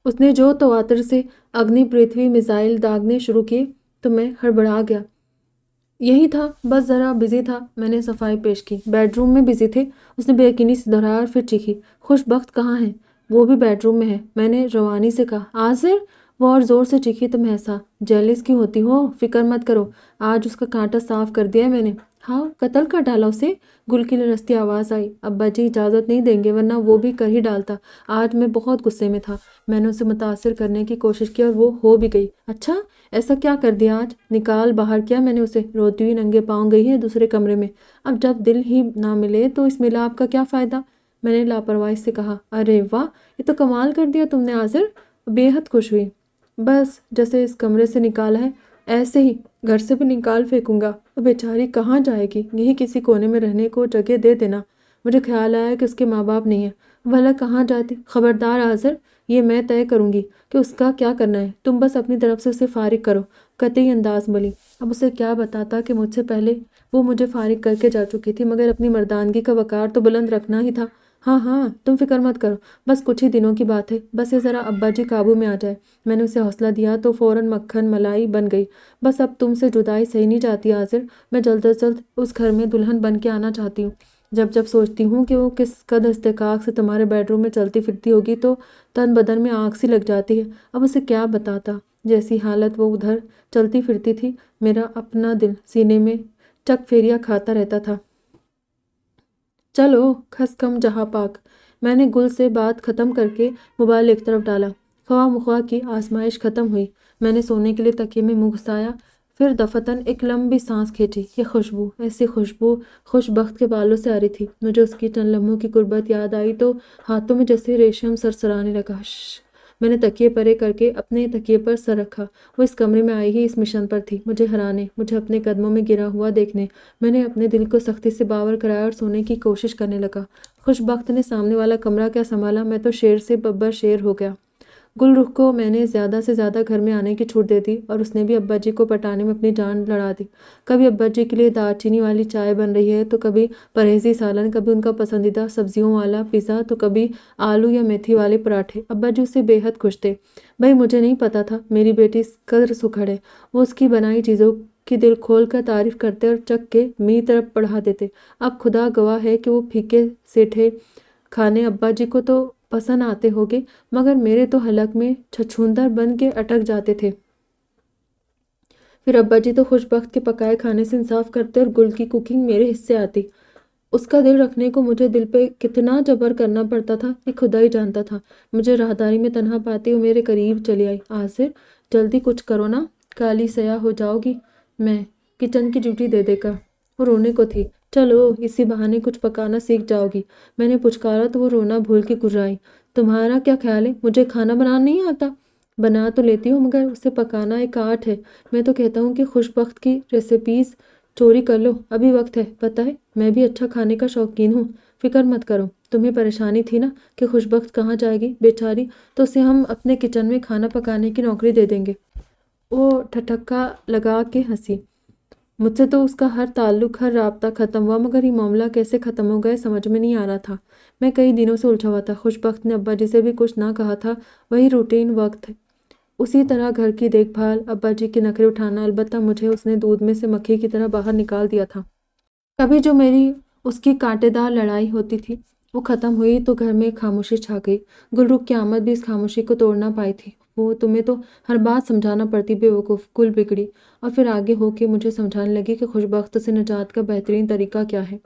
اس نے جو تواتر سے اگنی پرتھوی میزائل داغنے شروع کیے تو میں ہڑبڑا گیا۔ یہی تھا، بس ذرا بزی تھا۔ میں نے صفائی پیش کی۔ بیڈ روم میں بزی تھے؟ اس نے بے یقینی سے دہرایا اور پھر چیخی، خوش بخت کہاں ہے؟ وہ بھی بیڈ روم میں ہے۔ میں نے روانی سے کہا، آصر؟ وہ اور زور سے چیخی تو میں ہنسا۔ جیلس کیوں ہوتی ہو؟ فکر مت کرو، آج اس کا کانٹا صاف کر دیا ہے میں نے۔ ہاں، قتل کر ڈالا اسے؟ گل کی لرزتی آواز آئی۔ ابا جی اجازت نہیں دیں گے ورنہ وہ بھی کر ہی ڈالتا۔ آج میں بہت غصے میں تھا۔ میں نے اسے متاثر کرنے کی کوشش کی اور وہ ہو بھی گئی۔ اچھا، ایسا کیا کر دیا آج؟ نکال باہر کیا میں نے اسے؟ روتی ہوئی ننگے پاؤں گئی ہے دوسرے کمرے میں۔ اب جب دل ہی نہ ملے تو اس ملاپ کا کیا فائدہ؟ میں نے لاپرواہی سے کہا۔ ارے واہ، یہ تو کمال کر دیا تم نے آصر۔ بے حد خوش ہوئی۔ بس جیسے اس کمرے سے نکالا ہے ایسے ہی گھر سے بھی نکال پھینکوں گا۔ وہ بیچاری کہاں جائے گی؟ یہی کسی کونے میں رہنے کو جگہ دے دینا۔ مجھے خیال آیا کہ اس کے ماں باپ نہیں ہیں۔ بھلا کہاں جاتی؟ خبردار آصر، یہ میں طے کروں گی کہ اس کا کیا کرنا ہے، تم بس اپنی طرف سے اسے فارغ کرو۔ قطعی انداز بولی۔ اب اسے کیا بتاتا کہ مجھ سے پہلے وہ مجھے فارغ کر کے جا چکی تھی، مگر اپنی مردانگی کا وقار تو بلند رکھنا ہی تھا۔ ہاں ہاں، تم فکر مت کرو، بس کچھ ہی دنوں کی بات ہے، بس یہ ذرا ابا جی قابو میں آ جائے۔ میں نے اسے حوصلہ دیا تو فوراً مکھن ملائی بن گئی۔ بس اب تم سے جدائی سہی نہیں جاتی آصر، میں جلد از جلد اس گھر میں دلہن بن کے آنا چاہتی ہوں۔ جب سوچتی ہوں کہ وہ کس قدر استحقاق سے تمہارے بیڈ روم میں چلتی پھرتی ہوگی تو تن بدن میں آگ سی لگ جاتی ہے۔ اب اسے کیا بتاتا؟ جیسی حالت وہ ادھر چلتی پھرتی تھی، میرا اپنا دل سینے میں چک پھیریاں کھاتا رہتا تھا۔ چلو، خس کم جہاں پاک۔ میں نے گل سے بات ختم کر کے موبائل ایک طرف ڈالا۔ خواہ مخواہ کی آزمائش ختم ہوئی۔ میں نے سونے کے لیے تکیے میں منہ گھسایا، پھر دفتن ایک لمبی سانس کھینچی۔ یہ خوشبو، ایسی خوشبو خوش بخت کے بالوں سے آ رہی تھی۔ مجھے اس کی چند لمحوں کی غربت یاد آئی تو ہاتھوں میں جیسے ریشم سرسرانے لگا۔ شش! میں نے تکیے پرے کر کے اپنے تکیے پر سر رکھا۔ وہ اس کمرے میں آئی ہی اس مشن پر تھی، مجھے ہرانے، مجھے اپنے قدموں میں گرا ہوا دیکھنے۔ میں نے اپنے دل کو سختی سے باور کرایا اور سونے کی کوشش کرنے لگا۔ خوش بخت نے سامنے والا کمرہ کیا سنبھالا، میں تو شیر سے ببر شیر ہو گیا۔ گل رخ کو میں نے زیادہ سے زیادہ گھر میں آنے کی چھوٹ دے دی اور اس نے بھی ابا جی کو پٹانے میں اپنی جان لڑا دی۔ کبھی ابا جی کے لیے دار چینی والی چائے بن رہی ہے تو کبھی پرہیزی سالن، کبھی ان کا پسندیدہ سبزیوں والا پیزا تو کبھی آلو یا میتھی والے پراٹھے۔ ابا جی اس سے بے حد خوش تھے۔ بھئی مجھے نہیں پتا تھا میری بیٹی اس قدر سکھڑ ہے۔ وہ اس کی بنائی چیزوں کی دل کھول کر تعریف کرتے اور چکھ کے میری طرف بڑھا دیتے۔ اب خدا گواہ ہے کہ وہ پھیکے سیٹھے کھانے ابا جی کو تو پسند آتے ہوگے، مگر میرے تو حلق میں چھچھوندر بن کے اٹک جاتے تھے۔ پھر ابا جی تو خوش بخت کے پکائے کھانے سے انصاف کرتے اور گل کی کوکنگ میرے حصے آتی۔ اس کا دل رکھنے کو مجھے دل پہ کتنا جبر کرنا پڑتا تھا یہ خدا ہی جانتا تھا۔ مجھے راہداری میں تنہا پاتی وہ میرے قریب چلی آئی۔ آصر، جلدی کچھ کرو نا، کالی سیاہ ہو جاؤ گی۔ میں کچن کی ڈیوٹی دے کر وہ رونے کو تھی۔ چلو، اسی بہانے کچھ پکانا سیکھ جاؤ گی۔ میں نے پچکارا تو وہ رونا بھول کے گررائی۔ تمہارا کیا خیال ہے، مجھے کھانا بنانا نہیں آتا؟ بنا تو لیتی ہوں مگر اسے پکانا ایک آرٹ ہے۔ میں تو کہتا ہوں کہ خوش بخت کی ریسیپیز چوری کر لو، ابھی وقت ہے۔ پتہ ہے میں بھی اچھا کھانے کا شوقین ہوں۔ فکر مت کرو، تمہیں پریشانی تھی نا کہ خوش بخت کہاں جائے گی بیچاری، تو اسے ہم اپنے کچن میں کھانا پکانے کی نوکری دے دیں گے۔ وہ ٹھٹھکا لگا کے ہنسی۔ مجھ سے تو اس کا ہر تعلق، ہر رابطہ ختم ہوا، مگر یہ معاملہ کیسے ختم ہو گئے سمجھ میں نہیں آ رہا تھا۔ میں کئی دنوں سے الجھا ہوا تھا۔ خوش بخت نے ابا جی سے بھی کچھ نہ کہا تھا، وہی روٹین وقت، اسی طرح گھر کی دیکھ بھال، ابا جی کے نخرے اٹھانا۔ البتہ مجھے اس نے دودھ میں سے مکھی کی طرح باہر نکال دیا تھا۔ کبھی جو میری اس کی کانٹے دار لڑائی ہوتی تھی، وہ ختم ہوئی تو گھر میں خاموشی چھا گئی۔ گلرخ کی آمد بھی اس خاموشی کو توڑ نہ پائی تھی۔ وہ تمہیں تو ہر بات سمجھانا پڑتی بے وقوف، کل بگڑی۔ اور پھر آگے ہو کے مجھے سمجھانے لگی کہ خوشبخت سے نجات کا بہترین طریقہ کیا ہے۔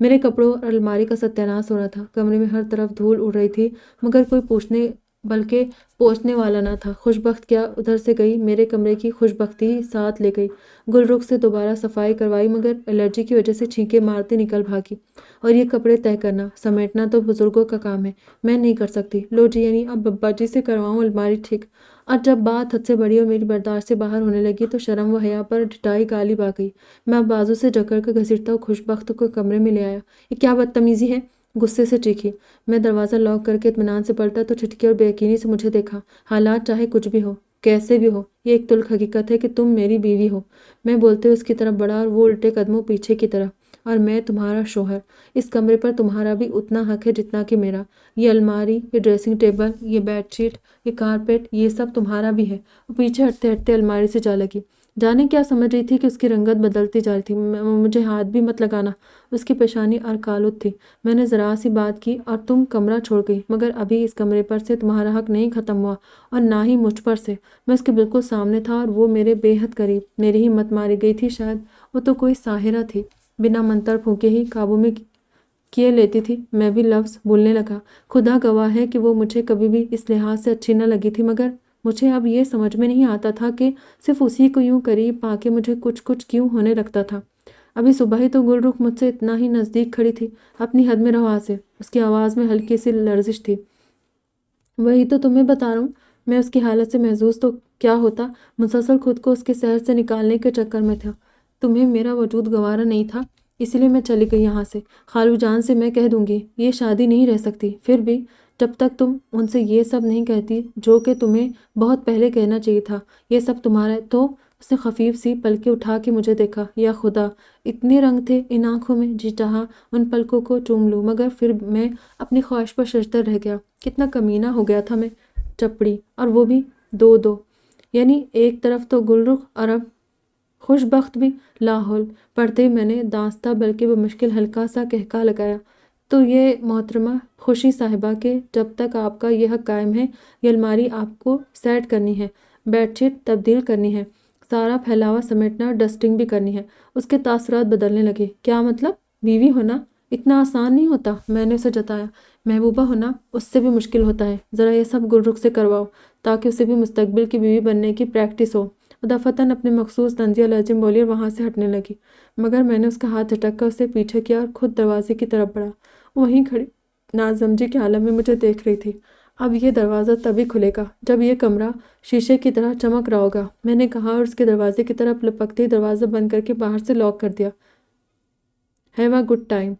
میرے کپڑوں اور الماری کا ستیاناش ہو رہا تھا، کمرے میں ہر طرف دھول اڑ رہی تھی، مگر کوئی پوچھنے بلکہ پوچھنے والا نہ تھا۔ خوشبخت کیا ادھر سے گئی، میرے کمرے کی خوشبختی ساتھ لے گئی۔ گلرخ سے دوبارہ صفائی کروائی، مگر الرجی کی وجہ سے چھینکیں مارتی نکل بھاگی۔ اور یہ کپڑے تہہ کرنا سمیٹنا تو بزرگوں کا کام ہے، میں نہیں کر سکتی۔ لو جی، یعنی اب ابا جی سے کرواؤں الماری ٹھیک؟ اور جب بات حد سے بڑی اور میری برداشت سے باہر ہونے لگی تو شرم و حیا پر ڈٹائی غالب آ گئی۔ میں اب بازو سے جکڑ کر گھسیٹتا ہوں خوشبخت کو کمرے میں لے آیا۔ یہ کیا بدتمیزی ہے؟ غصے سے چیخی۔ میں دروازہ لاک کر کے اطمینان سے پلٹا تو چھٹکی اور بے یقینی سے مجھے دیکھا۔ حالات چاہے کچھ بھی ہو، کیسے بھی ہو، یہ ایک تلخ حقیقت ہے کہ تم میری بیوی ہو۔ میں بولتے ہوئے اس کی طرف بڑھا اور وہ الٹے قدموں پیچھے کی طرف۔ اور میں تمہارا شوہر۔ اس کمرے پر تمہارا بھی اتنا حق ہے جتنا کہ میرا۔ یہ الماری، یہ ڈریسنگ ٹیبل، یہ بیڈ شیٹ، یہ کارپیٹ، یہ سب تمہارا بھی ہے۔ وہ پیچھے ہٹتے ہٹتے الماری سے جا لگی۔ جانے کیا سمجھ رہی تھی کہ اس کی رنگت بدلتی جا رہی تھی۔ مجھے ہاتھ بھی مت لگانا۔ اس کی پیشانی ارکالود تھی۔ میں نے ذرا سی بات کی اور تم کمرہ چھوڑ گئی، مگر ابھی اس کمرے پر سے تمہارا حق نہیں ختم ہوا، اور نہ ہی مجھ پر سے۔ میں اس کے بالکل سامنے تھا اور وہ میرے بے حد قریب۔ میری ہمت ماری گئی تھی شاید، وہ تو کوئی ساحرہ تھی، بنا منتر پھونکے ہی قابو میں کیے لیتی تھی۔ میں بھی لفظ بولنے لگا۔ خدا گواہ ہے کہ وہ مجھے کبھی بھی اس لحاظ سے اچھی نہ لگی تھی، مگر مجھے اب یہ سمجھ میں نہیں آتا تھا کہ صرف اسی کو یوں قریب پا کے مجھے کچھ کیوں ہونے لگتا تھا۔ ابھی صبح ہی تو گلرخ مجھ سے اتنا ہی نزدیک کھڑی تھی، اپنی حد میں روا سے۔ اس کی آواز میں ہلکی سی لرزش تھی۔ وہی تو تمہیں بتا رہا ہوں، میں اس کی حالت سے محظوظ تو کیا ہوتا، مسلسل خود کو اس کے سحر سے نکالنے کے چکر میں تھا۔ تمہیں میرا وجود گوارا نہیں تھا، اسی لیے میں چلی گئی یہاں سے۔ خالو جان سے میں کہہ دوں گی، یہ شادی نہیں رہ سکتی۔ پھر بھی جب تک تم ان سے یہ سب نہیں کہتی جو کہ تمہیں بہت پہلے کہنا چاہیے تھا، یہ سب تمہارا ہے۔ تو اس نے خفیف سی پلکیں اٹھا کے مجھے دیکھا۔ یا خدا، اتنے رنگ تھے ان آنکھوں میں، جی چاہا ان پلکوں کو چوم لوں، مگر پھر میں اپنی خواہش پر ششدر رہ گیا۔ کتنا کمینہ ہو گیا تھا میں، چپڑی، اور وہ بھی دو دو، یعنی ایک طرف تو گلرخ اور اب خوشبخت بھی۔ لاحول پڑھتے ہی میں نے دانستہ بلکہ بمشکل ہلکا سا کہکا لگایا۔ تو یہ محترمہ خوشی صاحبہ کہ جب تک آپ کا یہ حق قائم ہے، یہ الماری آپ کو سیٹ کرنی ہے، بیڈ شیٹ تبدیل کرنی ہے، سارا پھیلاوا سمیٹنا اور ڈسٹنگ بھی کرنی ہے۔ اس کے تاثرات بدلنے لگے۔ کیا مطلب؟ بیوی ہونا اتنا آسان نہیں ہوتا، میں نے اسے جتایا۔ محبوبہ ہونا اس سے بھی مشکل ہوتا ہے۔ ذرا یہ سب گلرخ سے کرواؤ تاکہ اسے بھی مستقبل کی بیوی بننے کی پریکٹس ہو۔ دفتن اپنے مخصوص طنزیہ لہجے میں بولی اور وہاں سے ہٹنے لگی، مگر میں نے اس کا ہاتھ جھٹک کر اسے پیچھے کیا اور خود دروازے کی طرف بڑھا۔ وہیں کھڑی ناسمجھی کے عالم میں مجھے دیکھ رہی تھی۔ اب یہ دروازہ تبھی کھلے گا جب یہ کمرہ شیشے کی طرح چمک رہا ہوگا، میں نے کہا اور اس کے دروازے کی طرف لپکتے ہی دروازہ بند کر کے باہر سے لاک کر دیا۔ ہیو اے گڈ ٹائم،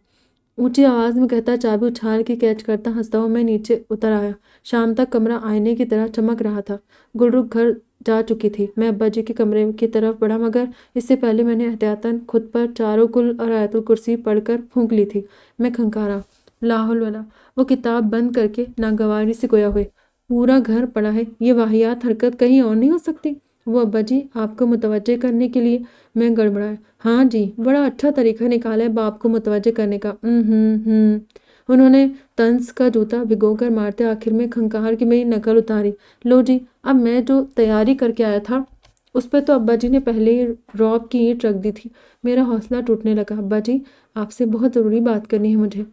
اونچی آواز میں کہتا چابی اچھال کے کیچ کرتا ہنستا ہوں میں نیچے اتر آیا۔ شام تک کمرہ آئینے کی طرح چمک رہا تھا۔ گلرخ گھر جا چکی تھی۔ میں ابا جی کے کمرے کی طرف بڑھا، مگر اس سے پہلے میں نے احتیاطاً خود پر چاروں کل اور آیت الکرسی پڑھ کر پھونک لی تھی۔ میں کھنکارا، لا حول ولا، وہ کتاب بند کر کے ناگواری سے گویا ہوئے، پورا گھر پڑا ہے، یہ واہیات حرکت کہیں اور نہیں ہو سکتی؟ وہ ابا جی آپ کو متوجہ کرنے کے لیے، میں گڑبڑایا۔ ہاں جی، بڑا اچھا طریقہ نکالا ہے باپ کو متوجہ کرنے کا۔ انہوں نے طنز کا جوتا بھگو کر مارتے آخر میں کھنکار کی میری نقل اتاری۔ لو جی، اب میں جو تیاری کر کے آیا تھا اس پہ تو ابا جی نے پہلے ہی رعب کی اینٹ رکھ دی تھی۔ میرا حوصلہ ٹوٹنے لگا۔ ابا جی، آپ سے بہت ضروری بات کرنی ہے مجھے۔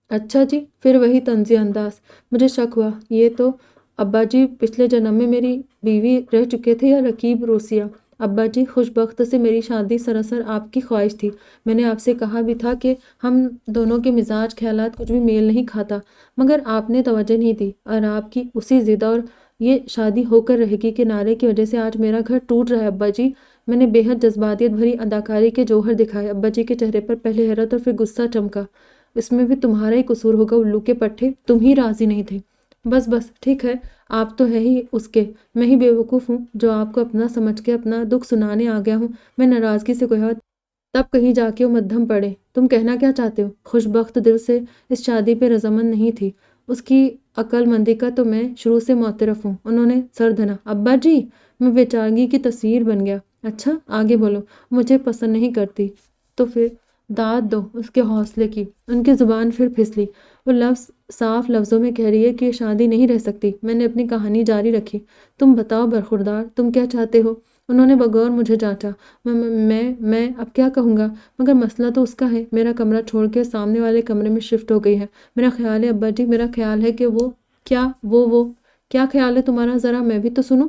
اچھا جی، پھر وہی طنزیہ انداز۔ مجھے شک ہوا، یہ تو ابا جی پچھلے جنم میں میری بیوی رہ چکے تھے یا رقیب روسیہ۔ ابا جی، خوشبخت سے میری شادی سراسر آپ کی خواہش تھی۔ میں نے آپ سے کہا بھی تھا کہ ہم دونوں کے مزاج خیالات کچھ بھی میل نہیں کھاتا، مگر آپ نے توجہ نہیں دی، اور آپ کی اسی ضد اور یہ شادی ہو کر رہے گی کے نعرے کی وجہ سے آج میرا گھر ٹوٹ رہا ہے۔ ابا جی، میں نے بے حد جذباتیت بھری اداکاری کے جوہر دکھائے۔ ابا جی کے چہرے پر پہلے حیرت اور پھر غصہ چمکا۔ اس میں بھی تمہارا ہی قصور ہوگا الو کے پٹھے، تم ہی راضی نہیں تھے۔ بس بس ٹھیک ہے، آپ تو ہے ہی اس کے، میں ہی بے وقوف ہوں جو آپ کو اپنا سمجھ کے اپنا دکھ سنانے آ گیا ہوں۔ میں ناراضگی سے کہا، تب کہیں جا کے وہ مدھم پڑے۔ تم کہنا کیا چاہتے ہو؟ خوشبخت دل سے اس شادی پہ رضامند نہیں تھی۔ اس کی عقل مندی کا تو میں شروع سے معترف ہوں۔ انہوں نے سر دھنا۔ ابا جی، میں بیچارگی کی تصویر بن گیا۔ اچھا، آگے بولو۔ مجھے پسند نہیں کرتی تو پھر داد دو اس کے حوصلے کی۔ ان کی زبان پھر پھسلی۔ وہ لفظ صاف لفظوں میں کہہ رہی ہے کہ یہ شادی نہیں رہ سکتی۔ میں نے اپنی کہانی جاری رکھی۔ تم بتاؤ برخوردار، تم کیا چاہتے ہو؟ انہوں نے بغور مجھے جانچا۔ میں اب کیا کہوں گا؟ مگر مسئلہ تو اس کا ہے۔ میرا کمرہ چھوڑ کے سامنے والے کمرے میں شفٹ ہو گئی ہے۔ میرا خیال ہے ابا جی، میرا خیال ہے کہ وہ کیا خیال ہے تمہارا؟ ذرا میں بھی تو سنوں۔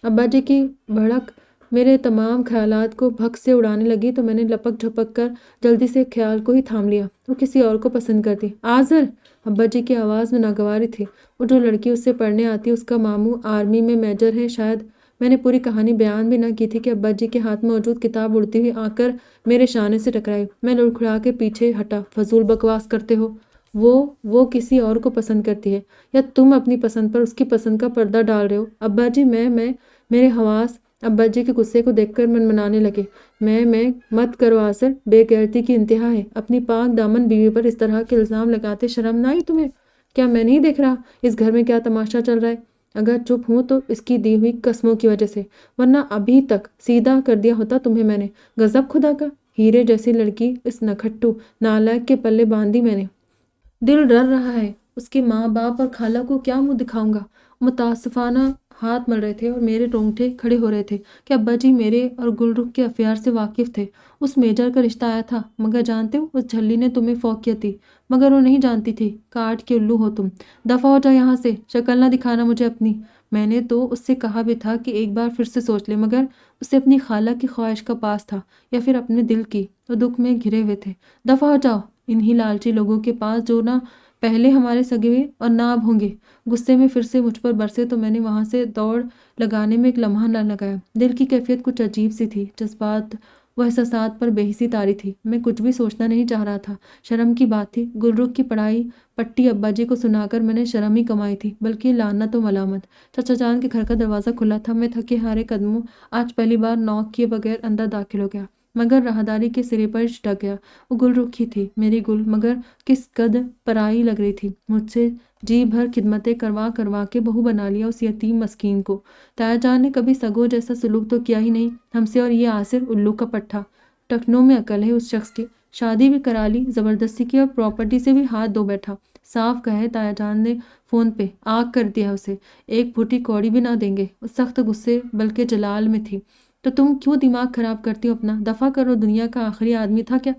ابا جی کی بھڑک میرے تمام خیالات کو بھگ سے اڑانے لگی تو میں نے لپک جھپک کر جلدی سے خیال کو ہی تھام لیا۔ وہ کسی اور کو پسند کرتی۔ آذر! ابا جی کی آواز میں ناگواری تھی۔ وہ جو لڑکی اس سے پڑھنے آتی، اس کا ماموں آرمی میں میجر ہے شاید۔ میں نے پوری کہانی بیان بھی نہ کی تھی کہ ابا جی کے ہاتھ میں موجود کتاب اڑتی ہوئی آ کر میرے شانے سے ٹکرائی۔ میں لڑکھڑا کے پیچھے ہٹا۔ فضول بکواس کرتے ہو۔ وہ کسی اور کو پسند کرتی ہے، یا تم اپنی پسند پر اس کی پسند کا پردہ ڈال رہے ہو؟ ابا جی میرے حواس ابا جی کے غصے کو دیکھ کر منمنانے لگے۔ میں مت کرو آصر، بے غیرتی کی انتہا ہے۔ اپنی پاک دامن بیوی پر اس طرح کے الزام لگاتے شرم نہ آئی تمہیں؟ کیا میں نہیں دیکھ رہا اس گھر میں کیا تماشا چل رہا ہے؟ اگر چپ ہوں تو اس کی دی ہوئی قسموں کی وجہ سے، ورنہ ابھی تک سیدھا کر دیا ہوتا تمہیں میں نے۔ غضب خدا کا! ہیرے جیسی لڑکی اس نکھٹو نالائق کے پلے باندھی میں نے۔ دل ڈر رہا ہے۔ اس کے ماں باپ اور خالہ کو کیا منہ دکھاؤں گا؟ متاسفانہ ہاتھ مل رہے تھے اور میرے رونگٹے کھڑے ہو رہے تھے کہ ابا جی میرے اور گل رخ کے افیئر سے واقف تھے۔ اس میجر کا رشتہ آیا تھا، مگر جانتے ہو اس جھلی نے تمہیں فوقیت دی، مگر وہ نہیں جانتی تھی۔ کاٹ کے الو ہو تم۔ دفع ہو جاؤ یہاں سے، شکل نہ دکھانا مجھے اپنی۔ میں نے تو اس سے کہا بھی تھا کہ ایک بار پھر سے سوچ لے، مگر اسے اپنی خالہ کی خواہش کا پاس تھا یا پھر اپنے دل کی۔ وہ دکھ میں گھرے ہوئے تھے۔ دفع ہو جاؤ انہی لالچی لوگوں کے پاس جو نہ پہلے ہمارے سگے ہوئے اور نہ اب ہوں گے۔ غصے میں پھر سے مجھ پر برسے تو میں نے وہاں سے دوڑ لگانے میں ایک لمحہ نہ لگایا۔ دل کی کیفیت کچھ عجیب سی تھی، جذبات و احساسات پر بے حسی طاری تھی۔ میں کچھ بھی سوچنا نہیں چاہ رہا تھا۔ شرم کی بات تھی۔ گلرخ کی پڑھائی پٹی ابا جی کو سنا کر میں نے شرم ہی کمائی تھی، بلکہ لعنت و ملامت۔ چچا جان کے گھر کا دروازہ کھلا تھا۔ میں تھکے ہارے قدموں آج پہلی بار نوک کیے بغیر اندر داخل ہو گیا، مگر راہداری کے سرے پر ٹک گیا۔ وہ گل رخ ہی تھی، میری گل، مگر کس قد پرائی لگ رہی تھی۔ مجھ سے جی بھر خدمتیں کروا کے بہو بنا لیا اس یتیم مسکین کو۔ تایا جان نے کبھی سگوں جیسا سلوک تو کیا ہی نہیں ہم سے، اور یہ آصر الو کا پٹھا۔ ٹخنوں میں عقل ہے اس شخص کی۔ شادی بھی کرا لی، زبردستی کی، اور پراپرٹی سے بھی ہاتھ دھو بیٹھا۔ صاف کہے تایا جان نے فون پہ، آگ کر دیا اسے، ایک پھوٹی کوڑی بھی نہ دیں گے۔ وہ سخت غصے بلکہ جلال میں تھی۔ تو تم کیوں دماغ خراب کرتی ہو اپنا؟ دفع کرو، دنیا کا آخری آدمی تھا کیا؟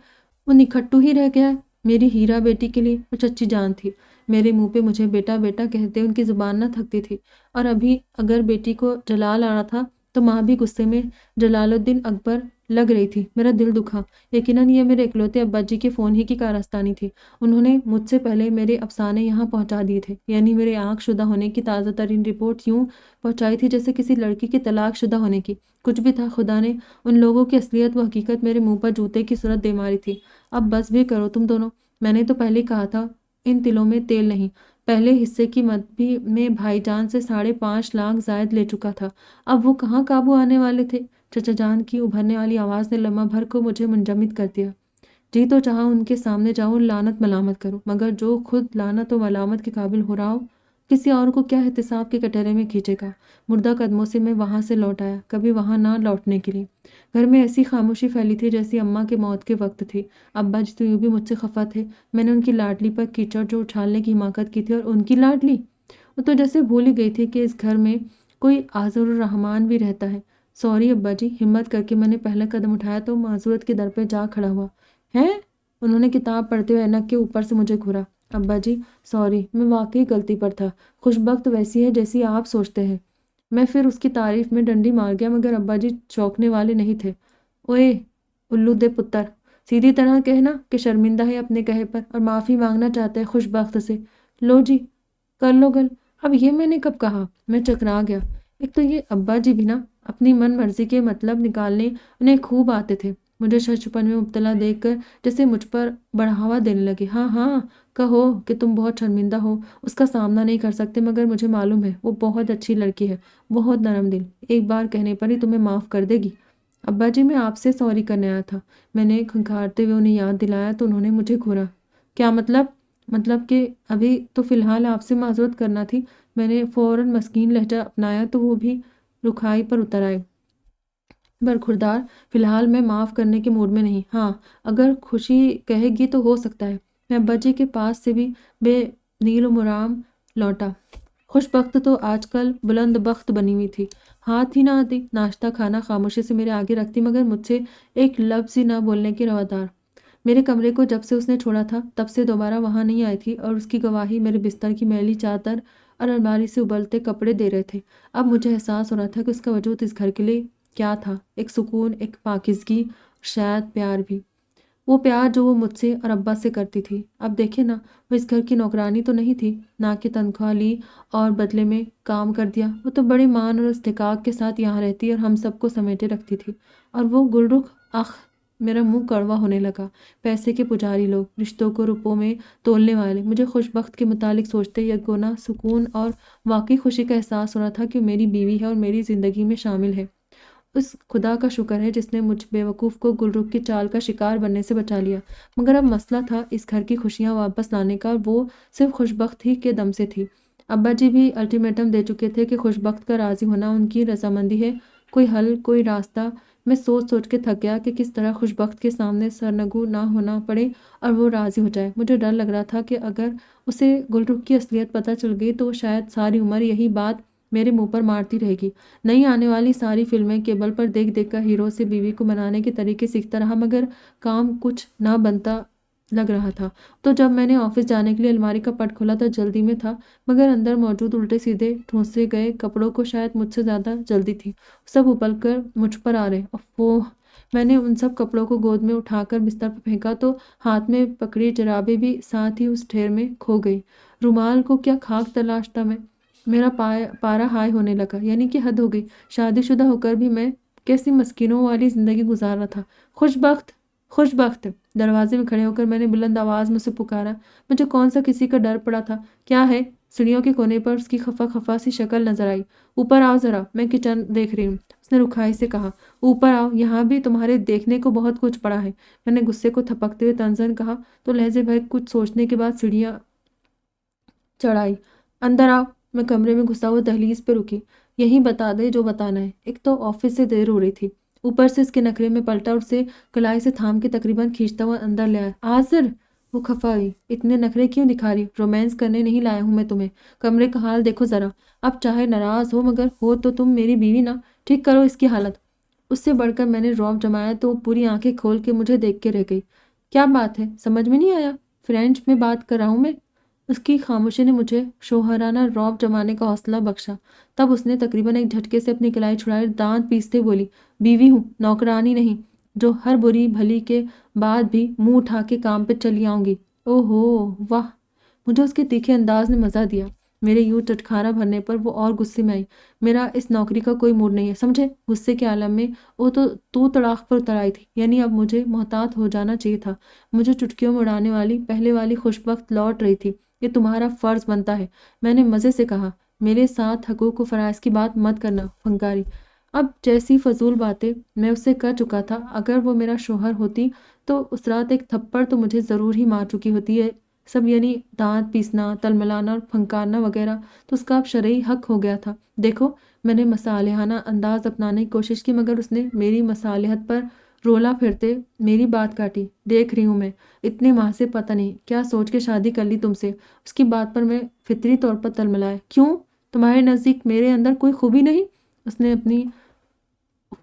وہ نکھٹو ہی رہ گیا ہے میری ہیرا بیٹی کے لیے۔ وہ چچی جان تھی، میرے منہ پہ مجھے بیٹا بیٹا کہتے ان کی زبان نہ تھکتی تھی، اور ابھی اگر بیٹی کو جلال آ رہا تھا تو ماں بھی غصے میں جلال الدین اکبر لگ رہی تھی۔ میرا دل دکھا۔ یقیناً یہ میرے اکلوتے ابا جی کے فون ہی کی کارستانی تھی۔ انہوں نے مجھ سے پہلے میرے افسانے یہاں پہنچا دیے تھے، یعنی میرے آنکھ شدہ ہونے کی تازہ ترین رپورٹ یوں پہنچائی تھی جیسے کسی لڑکی کے طلاق شدہ ہونے کی۔ کچھ بھی تھا، خدا نے ان لوگوں کی اصلیت و حقیقت میرے منہ پر جوتے کی صورت دے ماری تھی۔ اب بس بھی کرو تم دونوں، میں نے تو پہلے ہی کہا تھا ان تلوں میں تیل نہیں۔ پہلے حصے کی مد بھی میں بھائی جان سے 5.5 لاکھ زائد لے چکا تھا، اب وہ کہاں قابو آنے والے تھے؟ چچا جان کی ابھرنے والی آواز نے لمحہ بھر کو مجھے منجمد کر دیا۔ جی تو چاہا ان کے سامنے جاؤں، لعنت ملامت کروں، مگر جو خود لعنت و ملامت کے قابل ہو رہا ہو، کسی اور کو کیا احتساب کے کٹہرے میں کھینچے گا؟ مردہ قدموں سے میں وہاں سے لوٹ آیا، کبھی وہاں نہ لوٹنے کے لیے۔ گھر میں ایسی خاموشی پھیلی تھی جیسی اماں کے موت کے وقت تھی۔ ابا جی تو یوں بھی مجھ سے خفا تھے۔ میں نے ان کی لاڈلی پر کیچڑ جو اچھالنے کی حماقت کی تھی، اور ان کی لاڈلی، وہ تو جیسے بھول ہی گئی تھی کہ اس گھر میں کوئی آذر الرحمان بھی رہتا ہے۔ سوری ابا جی، ہمت کر کے میں نے پہلا قدم اٹھایا تو معذورت کے در پہ جا کھڑا ہوا۔ ہیں؟ انہوں نے کتاب پڑھتے ہوئے اینک کے اوپر سے مجھے گھورا۔ ابا جی سوری، میں واقعی غلطی پر تھا۔ خوشبخت ویسی ہے جیسی آپ سوچتے ہیں۔ میں پھر اس کی تعریف میں ڈنڈی مار گیا، مگر ابا جی چونکنے والے نہیں تھے۔ اوئے الو دے پتر، سیدھی طرح کہنا کہ شرمندہ ہے اپنے کہے پر اور معافی مانگنا چاہتا ہے خوشبخت سے۔ لو جی، کر لو گل۔ اب یہ میں نے کب کہا؟ میں چکرا گیا۔ ایک تو یہ ابا جی بھی نا اپنی من مرضی کے مطلب نکالنے انہیں خوب آتے تھے۔ مجھے شچپن میں مبتلا دیکھ کر جیسے مجھ پر بڑھاوا دینے لگے۔ ہاں ہاں کہو کہ تم بہت شرمندہ ہو، اس کا سامنا نہیں کر سکتے، مگر مجھے معلوم ہے وہ بہت اچھی لڑکی ہے، بہت نرم دل، ایک بار کہنے پر ہی تمہیں معاف کر دے گی۔ ابا جی میں آپ سے سوری کرنے آیا تھا۔ میں نے کھنکھارتے ہوئے انہیں یاد دلایا تو انہوں نے مجھے گھورا۔ کیا مطلب؟ مطلب کہ ابھی تو فی الحال آپ سے معذرت کرنا تھی۔ میں نے فوراً مسکین لہجہ اپنایا تو وہ بھی رکھائی پر اتر آئے۔ برخوردار، فی الحال میں معاف کرنے کے موڈ میں نہیں۔ ہاں، اگر خوشی کہے گی تو ہو سکتا ہے۔ میں ابا جی کے پاس سے بھی بے نیل و مرام لوٹا۔ خوش بخت تو آج کل بلند بخت بنی ہوئی تھی، ہاتھ ہی نہ آتی۔ ناشتہ کھانا خاموشی سے میرے آگے رکھتی، مگر مجھ سے ایک لفظ ہی نہ بولنے کی روادار۔ میرے کمرے کو جب سے اس نے چھوڑا تھا تب سے دوبارہ وہاں نہیں آئی تھی، اور اس کی گواہی میرے بستر کی میلی چادر اور الماری سے ابلتے کپڑے دے رہے تھے۔ اب مجھے احساس ہو رہا تھا کہ اس کا وجود اس گھر کے لیے کیا تھا، ایک سکون، ایک پاکیزگی، شاید پیار بھی۔ وہ پیار جو وہ مجھ سے اور ابا سے کرتی تھی۔ اب دیکھے نا، وہ اس گھر کی نوکرانی تو نہیں تھی، نہ کہ تنخواہ لی اور بدلے میں کام کر دیا۔ وہ تو بڑے مان اور استحقاق کے ساتھ یہاں رہتی اور ہم سب کو سمیٹے رکھتی تھی۔ اور وہ گل رخ، آخ، میرا منہ کڑوا ہونے لگا۔ پیسے کے پجاری لوگ، رشتوں کو روپوں میں تولنے والے، مجھے خوش بخت کے متعلق سوچتے یک گونا سکون اور واقعی خوشی کا احساس ہو رہا تھا کہ وہ میری بیوی ہے اور میری زندگی میں شامل ہے۔ اس خدا کا شکر ہے جس نے مجھ بے وقوف کو گل رخ کی چال کا شکار بننے سے بچا لیا۔ مگر اب مسئلہ تھا اس گھر کی خوشیاں واپس لانے کا، اور وہ صرف خوش بخت ہی کے دم سے تھی۔ ابا جی بھی الٹیمیٹم دے چکے تھے کہ خوش بخت کا راضی ہونا ان کی رضامندی ہے۔ کوئی حل، کوئی راستہ۔ میں سوچ سوچ کے تھک گیا کہ کس طرح خوش بخت کے سامنے سرنگو نہ ہونا پڑے اور وہ راضی ہو جائے۔ مجھے ڈر لگ رہا تھا کہ اگر اسے گل رخ کی اصلیت پتہ چل گئی تو وہ شاید ساری عمر یہی بات میرے منہ پر مارتی رہے گی۔ نئی آنے والی ساری فلمیں کیبل پر دیکھ دیکھ کر ہیرو سے بیوی کو منانے کے طریقے سیکھتا رہا، مگر کام کچھ نہ بنتا لگ رہا تھا۔ تو جب میں نے آفس جانے کے لیے الماری کا پٹ کھولا تو جلدی میں تھا، مگر اندر موجود الٹے سیدھے ٹھونسے گئے کپڑوں کو شاید مجھ سے زیادہ جلدی تھی۔ سب ابل کر مجھ پر آ رہے۔ اوہ! میں نے ان سب کپڑوں کو گود میں اٹھا کر بستر پر پھینکا تو ہاتھ میں پکڑی جرابیں بھی ساتھ ہی اس ڈھیر میں کھو گئی۔ رومال کو کیا خاک تلاشتا میں۔ میرا پارا ہائی ہونے لگا، یعنی کہ حد ہو گئی۔ شادی شدہ ہو کر بھی میں کیسی مسکینوں والی زندگی گزار رہا تھا۔ خوش بخت، خوش بخت! دروازے میں کھڑے ہو کر میں نے بلند آواز میں اسے پکارا۔ مجھے کون سا کسی کا ڈر پڑا تھا۔ کیا ہے؟ سیڑھیوں کے کونے پر اس کی خفا خفا سی شکل نظر آئی۔ اوپر آؤ ذرا، میں کچن دیکھ رہی ہوں، اس نے رکھائی سے کہا۔ اوپر آؤ، یہاں بھی تمہارے دیکھنے کو بہت کچھ پڑا ہے، میں نے غصے کو تھپکتے ہوئے طنزاً کہا تو لہجے بھر کچھ سوچنے کے بعد سیڑھیاں چڑھائی۔ اندر آؤ۔ میں کمرے میں گھسا ہوا دہلیز پہ رکی۔ یہی بتا دے جو بتانا ہے۔ ایک تو آفس سے دیر ہو رہی تھی، اوپر سے اس کے نخرے میں پلٹا اور اسے کلائی سے تھام کے تقریباً کھینچتا ہوا اندر لے آیا۔ آذر! وہ خفا ہوئی۔ اتنے نخرے کیوں دکھا رہی؟ رومانس کرنے نہیں لایا ہوں میں تمہیں۔ کمرے کا حال دیکھو ذرا۔ اب چاہے ناراض ہو مگر ہو تو تم میری بیوی نا۔ ٹھیک کرو اس کی حالت۔ اس سے بڑھ کر میں نے رعب جمایا تو وہ پوری آنکھیں کھول کے مجھے دیکھ کے رہ گئی۔ کیا بات ہے؟ سمجھ میں نہیں آیا؟ فرینچ میں بات کر رہا ہوں میں۔ اس کی خاموشی نے مجھے شوہرانہ رعب جمانے کا حوصلہ بخشا۔ تب اس نے تقریباً ایک جھٹکے سے اپنی کلائی چھڑائی، دانت پیستے بولی، بیوی ہوں، نوکرانی نہیں، جو ہر بری بھلی کے بعد بھی منہ اٹھا کے کام پہ چلی آؤں گی۔ او ہو، واہ! مجھے اس کے تیکھے انداز نے مزہ دیا۔ میرے یوں چٹکھارا بھرنے پر وہ اور غصے میں آئی۔ میرا اس نوکری کا کوئی موڈ نہیں ہے، سمجھے؟ غصے کے عالم میں وہ تو تڑاق پر اتر آئی تھی، یعنی اب مجھے محتاط ہو جانا چاہیے تھا۔ مجھے چٹکیوں میں اڑانے والی پہلے والی خوش بخت لوٹ رہی تھی۔ یہ تمہارا فرض بنتا ہے، میں نے مزے سے کہا۔ میرے ساتھ حقوق و فرائض کی بات مت کرنا، فنکاری۔ اب جیسی فضول باتیں میں اس سے کر چکا تھا، اگر وہ میرا شوہر ہوتی تو اس رات ایک تھپڑ تو مجھے ضرور ہی مار چکی ہوتی ہے۔ سب یعنی دانت پیسنا، تل ملانا اور پھنکارنا وغیرہ تو اس کا اب شرعی حق ہو گیا تھا۔ دیکھو، میں نے مصالحانہ انداز اپنانے کی کوشش کی، مگر اس نے میری مصالحت پر رولا پھرتے میری بات کاٹی۔ دیکھ رہی ہوں میں، اتنے ماہ سے پتہ نہیں کیا سوچ کے شادی کر لی تم سے۔ اس کی بات پر میں فطری طور پر تلملایا۔ کیوں؟ تمہارے نزدیک میرے اندر کوئی خوبی نہیں؟ اس نے اپنی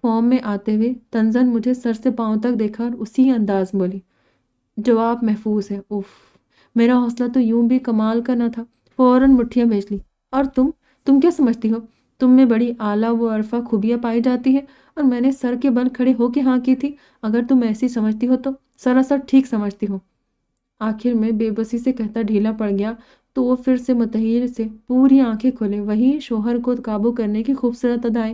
فارم میں آتے ہوئے طنزاً مجھے سر سے پاؤں تک دیکھا اور اسی انداز بولی۔ جواب محفوظ ہے۔ اوف! میرا حوصلہ تو یوں بھی کمال کا نہ تھا، فوراً مٹھیاں بھیج لی۔ اور تم کیا سمجھتی ہو؟ تم میں بڑی اعلیٰ و عرفہ خوبیاں پائی جاتی ہے اور میں نے سر کے بل کھڑے ہو کے ہاں کی تھی۔ اگر تم ایسی سمجھتی ہو تو سراسر ٹھیک سمجھتی ہو۔ آخر میں بے بسی سے کہتا ڈھیلا پڑ گیا تو وہ پھر سے متحیر سے پوری آنکھیں کھولے، وہی شوہر کو قابو کرنے کی خوبصورت ادائیں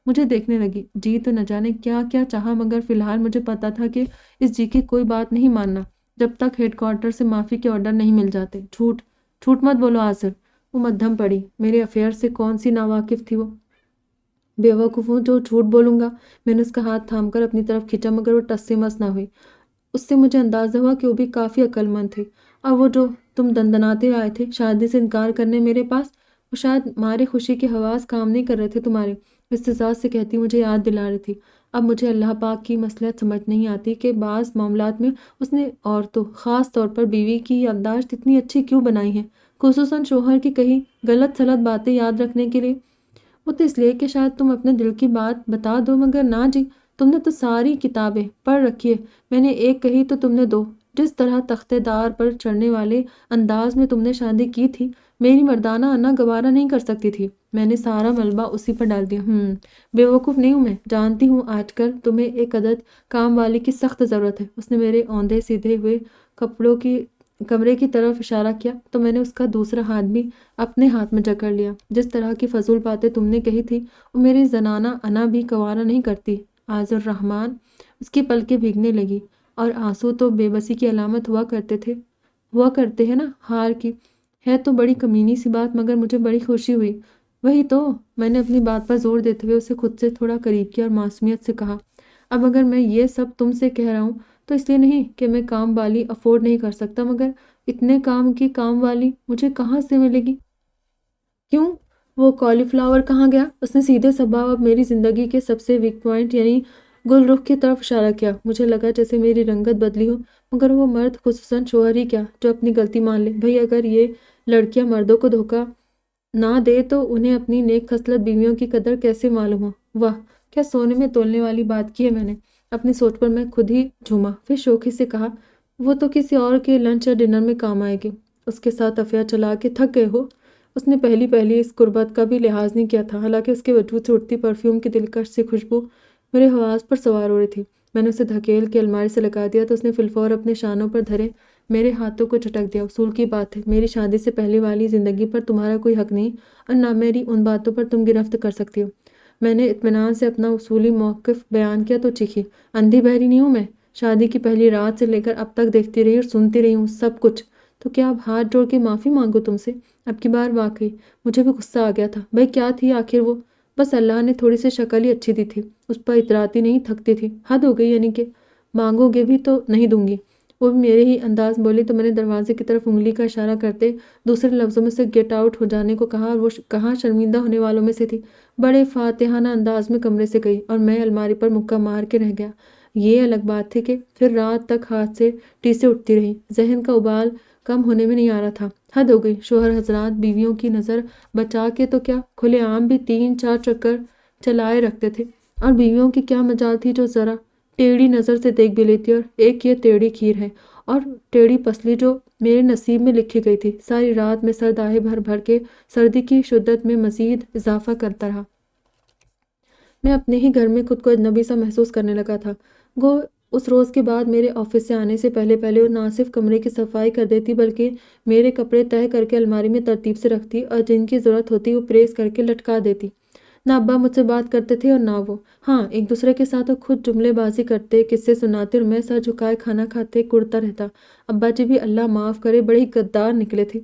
مجھے دیکھنے لگی۔ جی تو نہ جانے کیا کیا چاہا، مگر فی الحال مجھے پتا تھا کہ اس جی کی کوئی بات نہیں ماننا جب تک ہیڈ کوارٹر سے معافی کے آرڈر نہیں مل جاتے۔ جھوٹ مت بولو آذر۔ وہ مدھم پڑی۔ میرے افیئر سے کون سی ناواقف تھی وہ؟ بے وقوف ہوں جو جھوٹ بولوں گا۔ میں نے اس کا ہاتھ تھام کر اپنی طرف کھینچا، مگر وہ ٹس سے مس نہ ہوئی۔ اس سے مجھے اندازہ ہوا کہ وہ بھی کافی عقل مند تھے، اور وہ جو تم دندناتے آئے تھے شادی سے انکار کرنے میرے پاس، وہ شاید مارے خوشی کے حواس کام نہیں کر رہے تھے تمہارے۔ استحضاء سے کہتی مجھے یاد دلا رہی تھی۔ اب مجھے اللہ پاک کی مصلحت سمجھ نہیں آتی کہ بعض معاملات میں اس نے عورتوں خاص طور پر بیوی کی یادداشت اتنی اچھی کیوں بنائی ہے، خصوصاً شوہر کی کہیں غلط سلط باتیں یاد رکھنے کے لیے۔ وہ تو اس لیے کہ شاید تم اپنے دل کی بات بتا دو، مگر نہ جی، تم نے تو ساری کتابیں پڑھ رکھی ہے، میں نے ایک کہی تو تم نے دو۔ جس طرح تختے دار پر چڑھنے والے انداز میں تم نے شادی کی تھی، میری مردانہ انا گوارا نہیں کر سکتی تھی۔ میں نے سارا ملبہ اسی پر ڈال دیا۔ بے وقوف نہیں ہوں میں، جانتی ہوں آج کل تمہیں ایک عدد کام والی کی سخت ضرورت ہے۔ اس نے میرے اوندھے سیدھے ہوئے کمرے کی طرف اشارہ کیا تو میں نے اس کا دوسرا ہاتھ بھی اپنے ہاتھ میں جکڑ لیا۔ جس طرح کی فضول باتیں تم نے کہی تھی وہ میری زنانہ انا بھی گوارا نہیں کرتی۔ آز الرحمن، اس کی پلکیں بھیگنے لگی، اور آنسو تو بے بسی کی علامت ہوا کرتے ہیں نا، ہار کی ہے تو بڑی کمینی سی بات، مگر مجھے بڑی خوشی ہوئی۔ وہی تو، میں نے اپنی بات پر زور دیتے ہوئے اسے خود سے تھوڑا قریب کیا اور معصومیت سے کہا، اب اگر میں یہ سب تم سے کہہ رہا ہوں تو اس لیے نہیں کہ میں کام والی افورڈ نہیں کر سکتا، مگر اتنے کام کی کام والی مجھے کہاں سے ملے گی؟ کیوں؟ وہ کالی فلاور کہاں گیا؟ اس نے سیدھے سباہ اب میری زندگی کے سب سے ویک پوائنٹ یعنی گل رخ کی طرف اشارہ کیا۔ مجھے لگا جیسے میری رنگت بدلی ہو، مگر وہ مرد، خصوصاً شوہر ہی کیا، جو اپنی غلطی مان لے۔ بھئی اگر یہ لڑکیاں مردوں کو دھوکہ نہ دے تو انہیں اپنی نیک خصلت بیویوں کی قدر کیسے معلوم ہو؟ واہ، کیا سونے میں تولنے والی بات کی ہے میں نے! اپنی سوچ پر میں خود ہی جھوما، پھر شوخی سے کہا، وہ تو کسی اور کے لنچ یا ڈنر میں کام آئے گی۔ اس کے ساتھ افیہ چلا کے تھک گئے ہو؟ اس نے پہلی اس قربت کا بھی لحاظ نہیں کیا تھا، حالانکہ اس کے وجود سے اٹھتی پرفیوم کی دلکش سی خوشبو میرے حواس پر سوار ہو رہی تھی۔ میں نے اسے دھکیل کے الماری سے لگا دیا تو اس نے فی الفور اپنے شانوں پر دھرے میرے ہاتھوں کو جھٹک دیا۔ اصول کی بات ہے، میری شادی سے پہلے والی زندگی پر تمہارا کوئی حق نہیں، اور نہ میری ان باتوں پر تم گرفت کر سکتی ہو۔ میں نے اطمینان سے اپنا اصولی موقف بیان کیا تو چیخی، اندھی بہری نہیں ہوں میں، شادی کی پہلی رات سے لے کر اب تک دیکھتی رہی اور سنتی رہی ہوں سب کچھ۔ تو کیا اب ہاتھ جوڑ کے معافی مانگو تم سے؟ اب کی بار واقعی مجھے بھی غصہ آ گیا تھا۔ بھئی کیا تھی آخر وہ؟ بس اللہ نے تھوڑی سی شکل ہی اچھی دی تھی، اس پر اتراتی نہیں تھکتی تھی۔ حد ہو گئی، یعنی کہ مانگو گے بھی تو نہیں دوں گی۔ وہ بھی میرے ہی انداز بولی تو میں نے دروازے کی طرف انگلی کا اشارہ کرتے دوسرے لفظوں میں سے گیٹ آؤٹ ہو جانے کو کہا، اور وہ کہاں شرمندہ ہونے والوں میں سے تھی، بڑے فاتحانہ انداز میں کمرے سے گئی، اور میں الماری پر مکہ مار کے رہ گیا۔ یہ الگ بات تھی کہ پھر رات تک ہاتھ سے ٹیسیں اٹھتی رہی، ذہن کا ابال کم ہونے میں نہیں آ رہا تھا۔ حد ہو گئی، شوہر حضرات بیویوں کی نظر بچا کے تو کیا کھلے عام بھی 3-4 چکر چلائے رکھتے تھے، اور بیویوں کی کیا مجال تھی جو ذرا ٹیڑھی نظر سے دیکھ بھی لیتی۔ اور ایک یہ ٹیڑھی کھیر ہے اور ٹیڑھی پسلی جو میرے نصیب میں لکھی گئی تھی۔ ساری رات میں سر داہے بھر بھر کے سردی کی شدت میں مزید اضافہ کرتا رہا۔ میں اپنے ہی گھر میں خود کو اجنبی سا محسوس کرنے لگا تھا۔ گو اس روز کے بعد میرے آفس سے آنے سے پہلے وہ نہ صرف کمرے کی صفائی کر دیتی بلکہ میرے کپڑے تہہ کر کے الماری میں ترتیب سے رکھتی، اور جن کی ضرورت ہوتی وہ پریس کر کے لٹکا دیتی۔ نہ ابا مجھ سے بات کرتے تھے اور نہ وہ، ہاں ایک دوسرے کے ساتھ وہ خود جملے بازی کرتے، قصے سناتے، اور میں سر جھکائے کھانا کھاتے کڑتا رہتا۔ ابا جی بھی اللہ معاف کرے بڑے ہی غدار نکلے تھے۔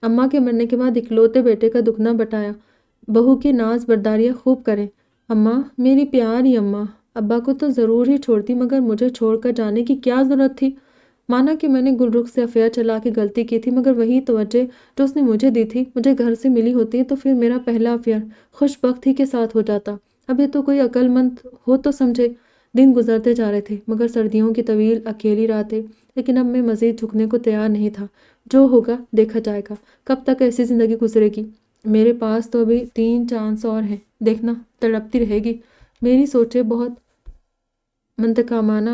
اماں کے مرنے کے بعد اکلوتے بیٹے کا دکھ نہ بٹایا، بہو کی ناز برداریاں خوب کریں۔ اماں، میری پیاری اماں، ابا کو تو ضرور ہی چھوڑتی، مگر مجھے چھوڑ کر جانے کی کیا ضرورت تھی؟ مانا کہ میں نے گل رخ سے افیہ چلا کے غلطی کی تھی، مگر وہی توجہ جو اس نے مجھے دی تھی مجھے گھر سے ملی ہوتی تو پھر میرا پہلا افیئر خوش بختی کے ساتھ ہو جاتا۔ اب یہ تو کوئی عقل مند ہو تو سمجھے۔ دن گزرتے جا رہے تھے، مگر سردیوں کی طویل اکیلی راتیں، لیکن اب میں مزید جھکنے کو تیار نہیں تھا۔ جو ہوگا دیکھا جائے گا۔ کب تک ایسی زندگی گزرے گی؟ میرے پاس تو ابھی 3 چانس اور ہیں، دیکھنا تڑپتی رہے گی۔ میری سوچیں بہت منطقانہ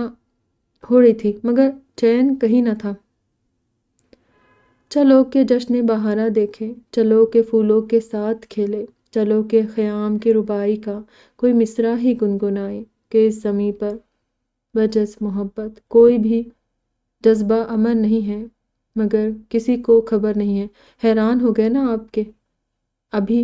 ہو رہی تھی، مگر چین کہیں نہ تھا۔ چلو کہ جشن بہارا دیکھے، چلو کہ پھولوں کے ساتھ کھیلے، چلو کہ خیام کی ربائی کا کوئی مصرع ہی گنگنائے، کہ اس زمیں پر بجز محبت کوئی بھی جذبہ امن نہیں ہے، مگر کسی کو خبر نہیں ہے۔ حیران ہو گئے نا آپ کے ابھی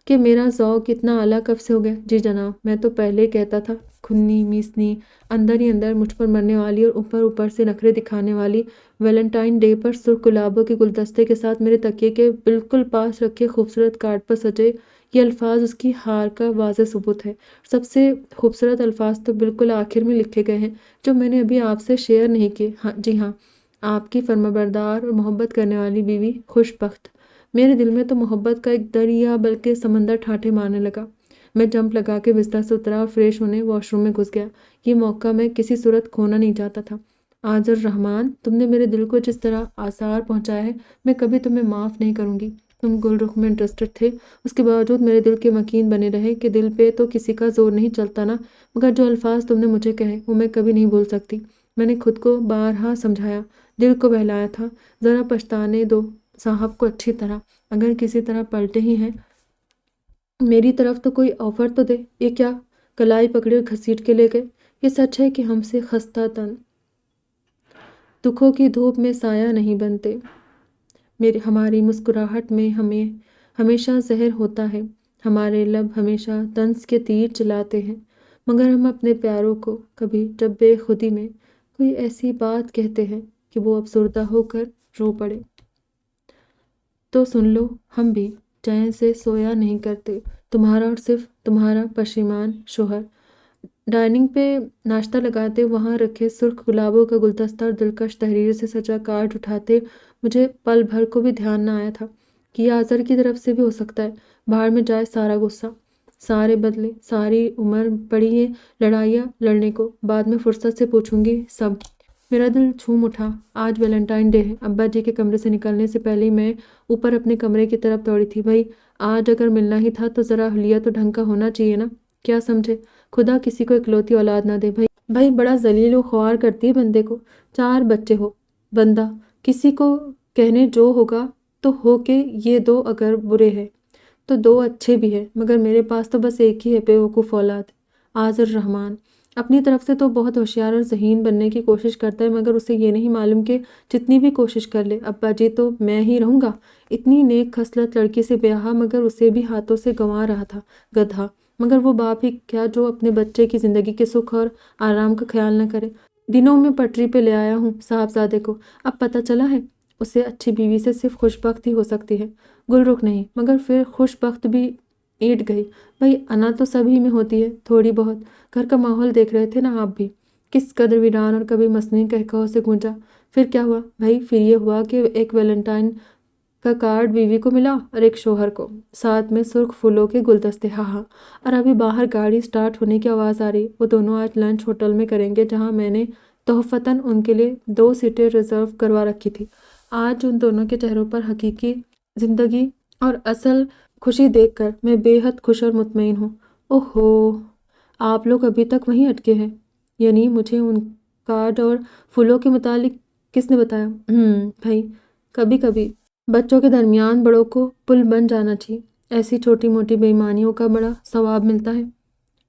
کہ میرا ذوق اتنا اعلیٰ کب سے ہو گیا؟ جی جناب، میں تو پہلے کہتا تھا، کھنی میسنی اندر ہی اندر مجھ پر مرنے والی اور اوپر سے نخرے دکھانے والی، ویلنٹائن ڈے پر سرخ گلابوں کے گلدستے کے ساتھ میرے تکیے کے بالکل پاس رکھے خوبصورت کارڈ پر سجے یہ الفاظ اس کی ہار کا واضح ثبوت ہے۔ سب سے خوبصورت الفاظ تو بالکل آخر میں لکھے گئے ہیں، جو میں نے ابھی آپ سے شیئر نہیں کیے۔ جی ہاں، آپ کی فرمانبردار اور محبت کرنے والی بیوی خوش بخت۔ میرے دل میں تو محبت کا ایک دریا بلکہ سمندر ٹھاٹھے مارنے لگا۔ میں جمپ لگا کے بستر سے اترا اور فریش ہونے واش روم میں گھس گیا۔ یہ موقع میں کسی صورت کھونا نہیں چاہتا تھا۔ آج الرحمن، تم نے میرے دل کو جس طرح آثار پہنچایا ہے، میں کبھی تمہیں معاف نہیں کروں گی۔ تم گل رخ میں انٹرسٹڈ تھے، اس کے باوجود میرے دل کے مکین بنے رہے کہ دل پہ تو کسی کا زور نہیں چلتا نا، مگر جو الفاظ تم نے مجھے کہے وہ میں کبھی نہیں بھول سکتی۔ میں نے خود کو بارہا سمجھایا، دل کو بہلایا تھا۔ ذرا پچھتانے دو صاحب کو اچھی طرح، اگر کسی طرح پلٹے ہی ہیں میری طرف تو کوئی آفر تو دے۔ یہ کیا کلائی پکڑی اور گھسیٹ کے لے گئے؟ یہ سچ ہے کہ ہم سے خستہ تن دکھوں کی دھوپ میں سایہ نہیں بنتے۔ ہماری مسکراہٹ میں ہمیشہ زہر ہوتا ہے، ہمارے لب ہمیشہ طنز کے تیر چلاتے ہیں، مگر ہم اپنے پیاروں کو کبھی جب بے خودی میں کوئی ایسی بات کہتے ہیں کہ وہ افسردہ ہو کر رو پڑے تو سن لو، ہم بھی چین سے سویا نہیں کرتے۔ تمہارا اور صرف تمہارا پشیمان شوہر۔ ڈائننگ پہ ناشتہ لگاتے، وہاں رکھے سرخ گلابوں کا گلدستہ اور دلکش تحریر سے سجا کارڈ اٹھاتے مجھے پل بھر کو بھی دھیان نہ آیا تھا کہ یہ آذر کی طرف سے بھی ہو سکتا ہے۔ باہر میں جائے سارا غصہ، سارے بدلے، ساری عمر پڑی ہے لڑائیاں لڑنے کو، بعد میں فرصت سے پوچھوں گی سب۔ میرا دل جھوم اٹھا۔ آج ویلنٹائن ڈے ہے۔ ابا جی کے کمرے سے نکلنے سے پہلے میں اوپر اپنے کمرے کی طرف دوڑی تھی۔ بھائی آج اگر ملنا ہی تھا تو ذرا حلیہ تو ڈھنگ کا ہونا چاہیے نا، کیا سمجھے؟ خدا کسی کو اکلوتی اولاد نہ دے۔ بھائی بڑا ذلیل و خوار کرتی ہے بندے کو۔ 4 بچے ہو بندہ، کسی کو کہنے جو ہوگا تو ہو کہ یہ 2 اگر برے ہیں تو 2 اچھے بھی ہیں، مگر میرے پاس تو بس ایک ہی ہے بے وقوف اولاد، آج الرحمن۔ اپنی طرف سے تو بہت ہوشیار اور ذہین بننے کی کوشش کرتا ہے، مگر اسے یہ نہیں معلوم کہ جتنی بھی کوشش کر لے ابا جی تو میں ہی رہوں گا۔ اتنی نیک خصلت لڑکی سے بیاہا، مگر اسے بھی ہاتھوں سے گنوا رہا تھا، گدھا۔ مگر وہ باپ ہی کیا جو اپنے بچے کی زندگی کے سکھ اور آرام کا خیال نہ کرے۔ دنوں میں پٹری پہ لے آیا ہوں صاحبزادے کو، اب پتہ چلا ہے اسے اچھی بیوی سے صرف خوش بخت ہی ہو سکتی ہے، گل رخ نہیں۔ مگر پھر خوش بخت بھی اینٹ گئی۔ بھائی انا تو سبھی میں ہوتی ہے تھوڑی بہت۔ گھر کا ماحول دیکھ رہے تھے نا آپ بھی، کس قدر ویران اور کبھی مصنوعی قہقہوں سے گونجا۔ پھر کیا ہوا بھائی؟ پھر یہ ہوا کہ ایک ویلنٹائن کا کارڈ بیوی کو ملا اور ایک شوہر کو، ساتھ میں سرخ پھولوں کے گلدستے۔ ہاں اور ابھی باہر گاڑی سٹارٹ ہونے کی آواز آ رہی۔ وہ دونوں آج لنچ ہوٹل میں کریں گے، جہاں میں نے تحفتاً ان کے لیے 2 سیٹیں ریزرو کروا رکھی تھی۔ آج ان دونوں کے چہروں پر حقیقی زندگی اور اصل خوشی دیکھ کر میں بے حد خوش اور مطمئن ہوں۔ اوہو، آپ لوگ ابھی تک وہیں اٹکے ہیں؟ یعنی مجھے ان کارڈ اور پھولوں کے متعلق کس نے بتایا؟ بھائی کبھی کبھی بچوں کے درمیان بڑوں کو پل بن جانا چاہیے، ایسی چھوٹی موٹی بے ایمانیوں کا بڑا ثواب ملتا ہے۔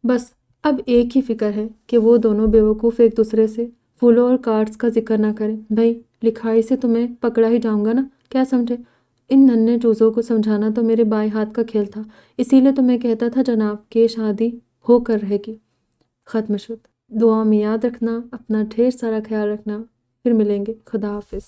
بس اب ایک ہی فکر ہے کہ وہ دونوں بے وقوف ایک دوسرے سے پھولوں اور کارڈز کا ذکر نہ کریں۔ بھائی لکھائی سے تو میں پکڑا ہی جاؤں گا نا، کیا سمجھے؟ ان ننھے چوزوں کو سمجھانا تو میرے بائیں ہاتھ کا کھیل تھا، اسی لیے تو میں کہتا تھا جناب کہ یہ شادی ہو کر رہے گی۔ ختم شد۔ دعا میں یاد رکھنا، اپنا ڈھیر سارا خیال رکھنا، پھر ملیں گے۔ خدا حافظ۔